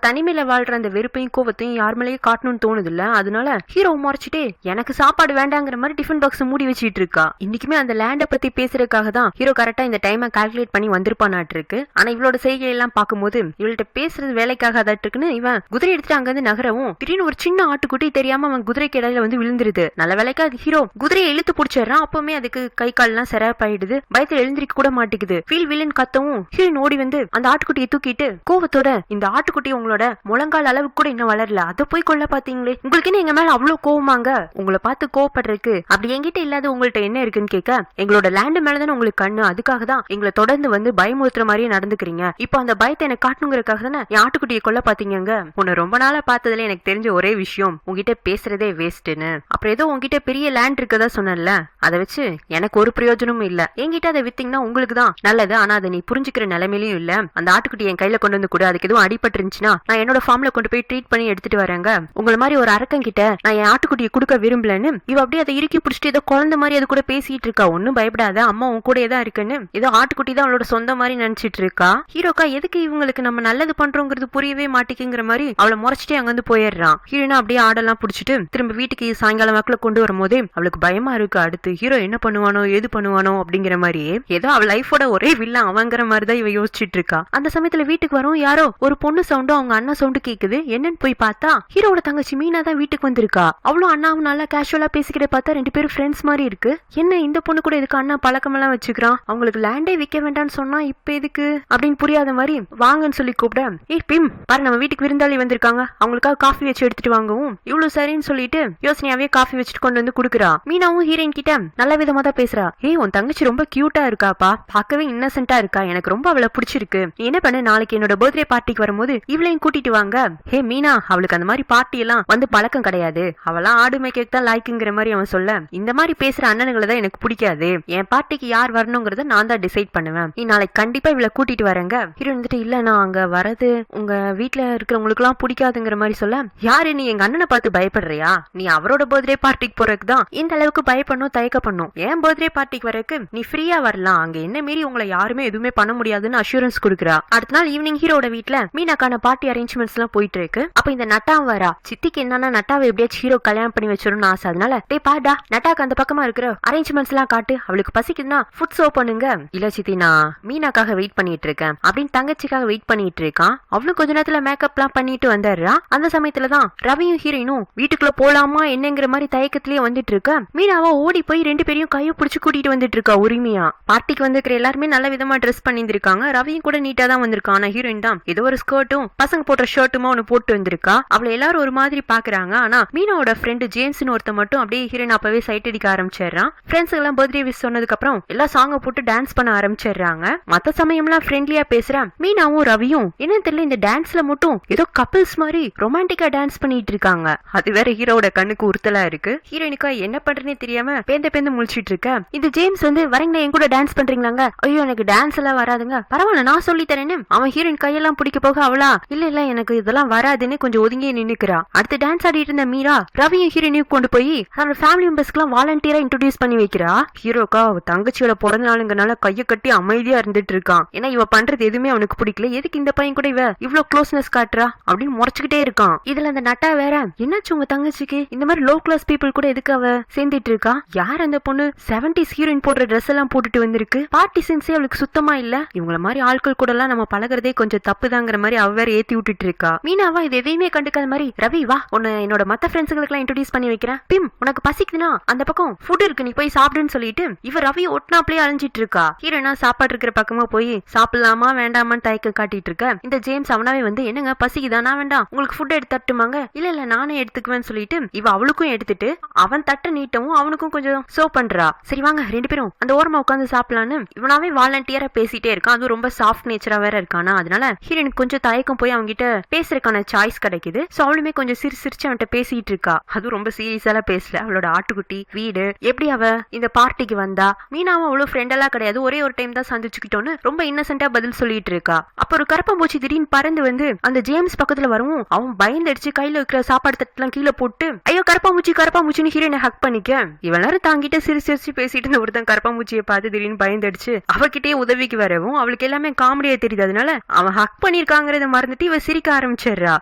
தனிமையில வாழ்ற அந்த வெறுப்பையும் கோவத்தையும் யார் மேலேயே காட்டணும்னு தோணுது இல்ல. அதனால ஹீரோ மறைச்சிட்டே எனக்கு சாப்பாடு வேண்டாங்கிற மாதிரி டிஃபன் பாக்ஸ் மூடி வச்சுட்டு இருக்கா. இன்னைக்குமே அந்த லேண்ட பத்தி பேசுறதுக்காக தான் ஹீரோ கரெக்டா இந்த டைமை கால்குலேட் பண்ணி வந்திருப்பானாட்டு இருக்கு. ஆனா இவளோட செய்கை எல்லாம் பார்க்கும்போது இவள்கிட்ட பேசுறது வேலைக்காக அதாட்டு இருக்குன்னு இவன் குதிரை எடுத்துட்டு அங்க இருந்து நகரவும் திடீர்னு ஒரு சின்ன ஆட்டுக்குட்டி தெரியாம அவன் குதிரைக்கு இடையில வந்து விழுந்துருது. நல்ல வேலைக்கா ஹீரோ குதிரையை இழுத்து பிடிச்சிடறான். அப்பவுமே அதுக்கு கை கால் எல்லாம் சிறப்பாயிடுது. பயத்துல எழுந்திரிக்க கூட மாட்டேங்குது. ஃபீல் வில்லன் கத்தவும் ஹீரோயின் ஓடி வந்து அந்த ஆட்டுக்குட்டியை தூக்கிட்டு கோவத்தோட, இந்த ஆட்டுக்குட்டி உங்களோட முழங்கால் அளவுக்கு கூட இன்னும் வளரல, அதை போய் கொள்ள பாத்தீங்களே, உங்களுக்கு என்ன எங்க மேல அவ்வளவு கோவமாங்க, உங்களை பார்த்து கோவப்படுறதுக்கு அப்படி என்கிட்ட இல்லாத உங்கள்ட்ட என்ன இருக்குன்னு கேட்க, எங்களோட லேண்ட் மேலதானே உங்களுக்கு கண்ணு, அதுக்காக தான் எங்களை தொடர்ந்து வந்து பயமுறுத்துற மாதிரியே நடந்துக்கிறீங்க, இப்போ அந்த பயத்தை எனக்கு காட்டணுங்கிறதுக்காக தானே என் ஆட்டுக்குட்டியை கொல்ல பாத்தீங்க. உன்னை ரொம்ப நாளா பார்த்ததுல எனக்கு தெரிஞ்ச ஒரே விஷயம் உங்ககிட்ட பேசுறதே வேஸ்ட்னு. அப்புறம் ஏதோ உங்ககிட்ட பெரிய லேண்ட் இருக்கதா சொன்னல, அதை வச்சு எனக்கு ஒரு பிரயோஜனமும் இல்ல, என்கிட்ட அதை வித்தீங்கன்னா உங்களுக்கு தான் நல்லது, ஆனா அதை நீ புரிஞ்சுக்கிற நிலைமையிலும் இல்ல. அந்த ஆட்டுக்குட்டி என் கையில கொண்டு வந்து கூட, அதுக்கு எதுவும் அடிபட்டு இருந்துச்சுன்னா நான் என்னோட ஃபார்ம்ல கொண்டு போய் ட்ரீட் பண்ணி எடுத்துட்டு வரேங்க. உங்களை மாதிரி ஒரு அரக்கன் கிட்ட நான் என் ஆட்டுக்குட்டியை கொடுக்க விரும்பலன்னு இவ அப்படியே அதை இறுக்கி பிடிச்சிட்டு ஏதோ குழந்தை மாதிரி அது கூட பேசிட்டு இருக்கா. ஒன்னும் பயப்படாத, அம்மா உன் கூட தான் இருக்குன்னு ஏதோ ஆட்டுக்குட்டி தான் அவளோட சொந்த மாதிரி நினைச்சிட்டு இருக்கா. ஹீரோக்கா எதுக்கு இவங்களுக்கு நம்ம நல்லது பண்றோங்கிறது புரியவே மாட்டேங்குங்கிற மாதிரி அவளை முறைச்சிட்டே அங்க வந்து போயிடுறான். ஹீரோனா அப்படியே ஆடெல்லாம் பிடிச்சிட்டு திரும்ப வீட்டுக்கு சாயங்காலம் வாக்குல கொண்டு வரும்போதே அவளுக்கு பயமா இருக்கு. அடுத்து ஹீரோ என்ன பண்ணுவானோ எது பண்ணுவானோ அப்படிங்கிற மாதிரியே ஏதோ அவள் லைஃபோட ஒரே வில்லன் அவங்கிற மாதிரிதான் இவ யோசிச்சுட்டு இருக்கா. அந்த சமயத்துல வீட்டுக்கு வரும் யாரோ ஒரு பொண்ணு சவுண்டும் அவங்க அண்ணா சவுண்டு கேக்குது. என்னன்னு போய் பார்த்தா ஹீரோட தங்கச்சி மீனா தான் வீட்டுக்கு வந்திருக்கா. அவ்வளவு அண்ணாவும் நல்லா கேஷுவலா பேசிக்கிட்டே பார்த்தா 2 பேரும் ஃப்ரெண்ட்ஸ் மாதிரி இருக்கு. என்ன இந்த பொண்ணு கூட இதுக்கு அண்ணா பழக்கம் எல்லாம் வச்சுக்கிறான், அவங்களுக்கு லேண்டே விற்க வேண்டாம்னு சொன்னா இப்ப எதுக்கு அப்படின்னு புரியாத மாதிரி வாங்கன்னு சொல்லி கூப்பிட, ஏய் பிம் பாரு நம்ம வீட்டுக்கு விருந்தாளி வந்திருக்காங்க, அவங்களுக்காக காஃபி வச்சு எடுத்துட்டு வாங்கவும். இவ்வளவு சரின்னு சொல்லிட்டு யோசனையாவே காஃபி வச்சுட்டு கொண்டு வந்து குடுக்குறா. மீனாவும் ஹீரோயின் கிட்ட நல்ல விதமா தான் பேசுறா. ஏய் உன் தங்கச்சி ரொம்ப கியூட்டா இருக்காப்பா, பார்க்கவே இன்னசென்ட்டா இருக்கா, எனக்கு ரொம்ப அவளை பிடிச்சிருக்கு. நீ என்ன பண்ணு, நாளைக்கு என்னோட பர்த்டே பார்ட்டிக்கு வரும்போது இவளையும் கூட்டிட்டு வாங்க. ஹே மீனா, அவளுக்கு அந்த மாதிரி பார்ட்டி எல்லாம் வந்து பழக்கம் கிடையாது, அவெல்லாம் ஆடு மேய்க்க தான் லாய்க்குங்கிற மாதிரி அவன் சொல்ல, இந்த மாதிரி பேசுற அண்ணனுங்களை தான் எனக்கு பிடிக்காது, என் பார்ட்டிக்கு யார் வரணுங்கிறத நான் தான் டிசைட் பண்ணுவேன், நீ நாளைக்கு கண்டிப்பா இவளை கூட்டிட்டு வரேங்க. ஹீரோ வந்துட்டு இல்ல நான் அங்க வரது உங்க வீட்டுல இருக்கிறவங்களுக்கு எல்லாம் பிடிக்காதுங்கிற மாதிரி சொல்ல, யாரு நீ எங்க அண்ணனை பார்த்து பயப்படுறியா, நீ அவரோட பர்த்டே பார்ட்டிக்கு போறதுக்கு தான் இந்த அளவுக்கு பயப்படணும் தயக்க பண்ணும், என் பர்த்டே பார்ட்டிக்கு வரக்கு நீ ஃப்ரீயா வரலாம், அங்க என்ன மீறி உங்களை யாருமே எதுவுமே பண்ண முடியாதுன்னு அஷூரன்ஸ் கொடுக்குறா. அடுத்த நாள் ஈவினிங் ஹீரோட வீட்டுல மீனாக்கான பார்ட்டி அரேஞ்ச்மெண்ட்ஸ் எல்லாம் போயிட்டு இருக்கு. அப்ப இந்த நட்டா வரா. சித்திக்கு என்னன்னா நட்டாவை எப்படியாச்சும் ஹீரோ கல்யாணம் பண்ணி வச்சிடணும்னு ஆசை. அதனால டே பாடா நட்டாக்கு அந்த பக்கமா இருக்கிற அரேஞ்ச்மெண்ட்ஸ் எல்லாம் காட்டு, அவளுக்கு பசிக்குதுன்னா ஃபுட் சர்வ் பண்ணுங்க. இல்ல சித்தி நான் மீனாக்காக வெயிட் பண்ணிட்டு இருக்கேன் அப்படின்னு தங்கச்சிக்காக வெயிட் பண்ணிட்டு இருக்கான். அவளும் கொஞ்ச நேரத்துல மேக்கப் எல்லாம் பண்ணிட்டு வந்துடுறா. அந்த சமயத்துலதான் ரவியும் ஹீரோயினும் வீட்டுக்குள்ள போலாமா என்னங்கிற மாதிரி தயக்கத்திலேயே வந்துட்டு இருக்க. மீனாவா ஓடி போய் 2 பேரையும் கையை பிடிச்சு கூட்டிட்டு வந்துட்டு இருக்கா உரிமையா. பார்ட்டிக்கு வந்திருக்கிற எல்லாருமே நல்ல விதமா ட்ரெஸ் பண்ணிருக்காங்க. ரவியும் கூட நீட்டா தான் வந்திருக்கான். ஆனா ஹீரோயின் தான் ஏதோ ஒரு ஸ்கர்ட்டும் பசங்க போட்ட ஷர்ட்டுமா ஒன்னு போட்டு வந்திருக்கா. அவளை எல்லாரும் ஒரு மாதிரி பாக்குறாங்க. ஆனா மீனாவோட ஃப்ரெண்டு ஜேம்ஸ்னு ஒருத்த மட்டும் அப்படியே ஹீரோயின் அப்பவே சைட் அடிக்க ஆரம்பிச்சிடறான். ஃப்ரெண்ட்ஸ் எல்லாம் பர்த்டே விஷ் சொன்னதுக்கு அப்புறம் எல்லா சாங்க போட்டு டான்ஸ் பண்ண ஆரம்பிச்சிடுறாங்க. மத்த சமயம்லாம் ஃப்ரெண்ட்லியா பேசுறான். மீனாவும் ரவியும் என்னன்னு தெரியல இந்த டான்ஸ்ல மட்டும் ஏதோ கப்பிள்ஸ் மாதிரி ரொமான்டிக்கா டான்ஸ் பண்ணிட்டு இருக்காங்க. அது வேற ஹீரோட கண்ணுக்கு உறுத்தலா இருக்கு. ஹீரோயினுக்கா என்ன பண்றேன்னே தெரியாம பேந்து முழிச்சிட்டு இருக்க. இந்த ஜேம்ஸ் வந்து வரீங்களா என் கூட டான்ஸ் பண்றீங்களாங்க, ஐயோ எனக்கு டான்ஸ் எல்லாம் வராதுங்க, பரவாயில்ல நான் சொல்லி தரேன்னு அவன் ஹீரோயின் கையெல்லாம் பிடிக்க போக அவளா இல்ல எனக்கு இதெல்லாம் வராதுன்னு கொஞ்சம் ஒதுங்கி நின்னுக்கிறா. அடுத்து டான்ஸ் ஆடிட்டு இருந்த மீரா ரவியும் ஹீரோயினையும் கொண்டு போய் அவனோட ஃபேமிலி மெம்பர்ஸ்க்கு எல்லாம் வாலண்டியரா இன்ட்ரோடியூஸ் பண்ணி வைக்கிறா. ஹீரோக்கா தங்கச்சியோட பிறந்த நாளுங்கனால கைய கட்டி அமைதியா இருந்துட்டு இருக்கான். ஏன்னா இவ பண்றது எதுவுமே அவனுக்கு பிடிக்கல. எதுக்கு இந்த பையன் கூட இவ இவ்வளவு க்ளோஸ்னஸ் காட்டுறா அப்படின்னு முறைச்சுக்கிட்டே இருக்கான். இதுல அந்த நட்டா வேற என்னாச்சு உங்க தங்கச்சிக்கு இந்த மாதிரி லோ கிளாஸ் பீப்புள் கூட எதுக்கு அவ சேர்ந்துட்டு இருக்கா, யார் அந்த பொண்ணு 70s ஹீரோயின் போடுற ட்ரெஸ் எல்லாம் போட்டுட்டு வந்திருக்கு, பார்ட்டி சென்ஸே அவளுக்கு சுத்தமா இல்ல, இவங்கள மாதிரி ஆட்கள் கூட எல்லாம் நம்ம பழகிறதே கொஞ்சம் தப்புதாங்கிற மாதிரி அவ வேற ஏத்தி விட்டுட்டு இருக்கா. மீனாவா இது எதையுமே கண்டுக்காத மாதிரி ரவி வா உன்னை என்னோட மத்த ஃப்ரெண்ட்ஸுங்களுக்கு எல்லாம் இன்ட்ரோடியூஸ் பண்ணி வைக்கிறேன், பிம் உனக்கு பசிக்குதுன்னா அந்த பக்கம் ஃபுட் இருக்கு நீ போய் சாப்பிடுன்னு சொல்லிட்டு இவ ரவி ஒட்டினாப்லயே அழிஞ்சிட்டு இருக்கா. ஹீரோனா சாப்பாடு இருக்கிற பக்கமா போய் சாப்பிடலாமா வேண்டாமான்னு தயக்கம் காட்டிட்டு இருக்க. இந்த ஜேம்ஸ் அவனாவே வந்து என்னங்க பசிக்குதானா வேண்டாம் உங்களுக்கு ஃபுட் எடுத்து தட்டுமாங்க, இல்ல நானே எடுத்துக்குவேன்னு சொல்லிட்டு இவ அவளுக்கும் எடுத்துட்டு அவன் தட்டை நீட்டவும் அவனுக்கும் கொஞ்சம் சோ பண்றா. சரி வாங்க 2 பேரும் அந்த ஓரமா உட்காந்து சாப்பிடலான்னு இவனாவே வாலண்டியரா பேசிட்டே இருக்கான். அதுவும் ரொம்ப சாஃப்ட் நேச்சரா வேற இருக்கானா. அதனால ஹீரோனுக்கு கொஞ்சம் தயக்கம் போய் அவங்க கிட்ட பேசுறதுக்கான சாய்ஸ் கிடைக்குது. சோ அவளுமே கொஞ்சம் சிரிச்சு அவன்கிட்ட பேசிட்டு இருக்கா. அதுவும் ரொம்ப சீரியஸால பேசல. அவளோட ஆட்டுக்குட்டி வீடு எப்படி அவ இந்த பார்ட்டிக்கு வந்தா, மீனாவும் அவ்வளவு ஃப்ரெண்ட் எல்லாம் கிடையாது, ஒரே ஒரு டைம் தான் சந்திச்சுக்கிட்டோன்னு ரொம்ப இன்னசென்ட்டா பதில் சொல்லிட்டு இருக்கா. அப்ப ஒரு கருப்பாம்பூச்சி திடீர்னு பறந்து வந்து அந்த ஜேம்ஸ் பக்கத்துல வரவும் அவன் பயந்தடிச்சு கையில இருக்கிற சாப்பாடு தட்டுலாம் கீழே போட்டு ஐயோ கருப்பாம்பூச்சின்னு ஹீரோனை ஹக் பண்ணிக்க. இவளாரும் தாங்கிட்ட சிரிச்சு பேசிட்டு இருந்த ஒருத்தன் கருப்பாம்பூச்சியை பார்த்து திடீர்னு பயந்தடிச்சு அவகிட்டயே உதவிக்கு வரவும் அவளுக்கு எல்லாமே காமெடியா தெரியுது. அதனால அவன் ஹக் பண்ணிருக்காங்கிறத மறந்துட்டு இவ சிரிக்க ஆரம்பிச்சிடுறா.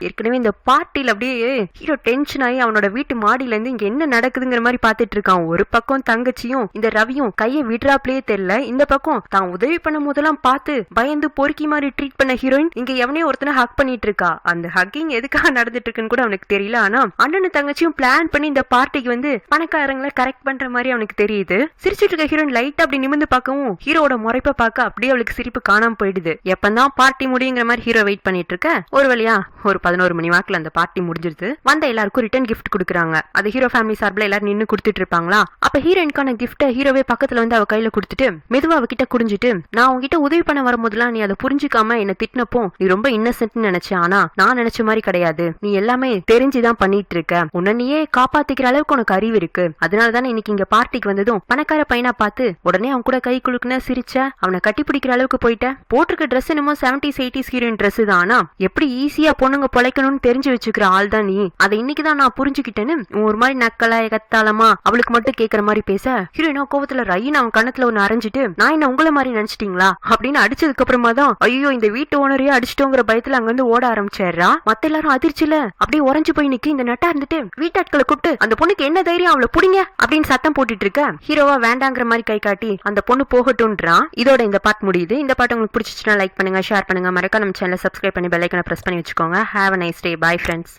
ஏற்கனவே இந்த பார்ட்டில அப்படியே ஹீரோ டென்ஷன் ஆகி அவனோட வீட்டு மாடியில இருந்து இங்க என்ன நடக்குதுங்கிற மாதிரி பாத்துட்டு இருக்கான். ஒரு பக்கம் தங்கச்சியும் இந்த ரவியும் கையை விடுறாப்லயே தெரியல, இந்த பக்கம் தான் உதவி பண்ணும் போதெல்லாம் பார்த்து பயந்து பொறுக்கி மாதிரி ட்ரீட் பண்ண ஹீரோயின் இங்க எவனே ஒருத்தனை ஹக் பண்ணிட்டு இருக்கா. அந்த ஹக்கிங் எதுக்காக நடந்துட்டு இருக்குன்னு கூட அவனுக்கு தெரியல. ஆனா அண்ணனும் தங்கச்சியும் பிளான் பண்ணி இந்த பார்ட்டிக்கு வந்து பணக்காரங்களை கரெக்ட் பண்ற மாதிரி அவனுக்கு தெரியுது. சிரிச்சிட்டு இருக்க ஹீரோயின் லைட்டா அப்படி நிமிந்து பார்க்கவும் ஹீரோட முறைப்ப பார்க்க அப்படியே அவளுக்கு சிரிப்பு காணாம போயிடுது. எப்பதான் பார்ட்டி முடியுங்கிற மாதிரி ஹீரோ வெயிட் பண்ணிட்டு இருக்க. ஒரு வழியா ஒரு 11 மணி வாக்குல அந்த பார்ட்டி முடிஞ்சிருது. வந்த எல்லாருக்கும் ரிட்டர்ன் கிஃப்ட் கொடுக்குறாங்க. அது ஹீரோ ஃபேமிலி சார்பில் எல்லாரும் நின்னு கொடுத்துட்டு இருப்பாங்களா. அப்ப ஹீரோயின்கான கிஃப்ட ஹீரோவே பக்கத்துல வந்து அவ கையில கொடுத்துட்டு மெதுவா அவகிட்ட குடிஞ்சிட்டு நான் உங்ககிட்ட உதவி பண்ண வரும்போதுலாம் நீ அதை புரிஞ்சுக்காம என்ன திட்டினப்போ நீ ரொம்ப இன்னசென்ட் நினைச்சேன், ஆனா நான் நினைச்ச மாதிரி கிடையாது, நீ எல்லாமே தெரிஞ்சுதான் பண்ணிட்டு இருக்க, உன்ன நீயே காப்பாத்திக்கிற அளவுக்கு உனக்கு அறிவு இருக்கு, அதனாலதானே இன்னைக்கு இங்க பார்ட்டிக்கு வந்ததும் பணக்கார பையனா பார்த்து உடனே அவன் கூட கை குலுக்குன சிரிச்ச, அவனை கட்டி பிடிக்கிற அளவுக்கு போயிட்ட, போட்டிருக்க ட்ரெஸ் என்னமோ 70s 80s ஹீரோயின் ட்ரெஸ் தான், ஆனா எப்படி ஈஸியா பொண்ணுங்க பொழைக்கணும்னு தெரிஞ்சு வச்சுக்கிற ஆள் தான் நீ, அதை இன்னைக்குதான் நான் புரிஞ்சுக்கிட்டேன்னு ஒரு மாதிரி நக்கலா எகத்தாளமா அவளுக்கு மட்டும் கேட்கற மாதிரி பேச ஹீரோயினோ கோவத்துல ரயின் அவன் கணத்துல ஒன்னு அரைஞ்சிட்டு நான் என்ன உங்களை மாதிரி நினைச்சிட்டீங்களா அப்படின்னு அடிச்சதுக்கு அப்புறமா தான் ஐயோ இந்த வீட்டு ஓனரையே அடிச்சிட்டோங்கிற பயத்துல அங்க வந்து ஓட ஆரம்பிச்சிடுறா. மத்த எல்லாரும் அதிர்ச்சியில அப்படியே உறைஞ்சு போய் நிக்க. இந்த நட்டா இருந்துட்டு வீட்டாட்களை கூப்பிட்டு அந்த பொண்ணுக்கு என்ன தைரியம் அவளை புடிங்க அப்படின்னு சத்தம் போட்டுட்டு இருக்க. ஹீரோவா வேண்டாங்கிற மாதிரி கை காட்டி அந்த பொண்ணு போகட்டும்ன்றான். இதோட இந்த பார்ட் முடியுது. இந்த பாட்டு உங்களுக்கு பிடிச்சிச்சுன்னா லைக் பண்ணுங்க, ஷேர் பண்ணுங்க, மறக்காம நம்ம சேனலை சப்ஸ்கிரைப் பண்ணி பெல் ஐக்கனை பிரஸ் பண்ணி வச்சுக்கோங்க. Have a nice day. Bye friends.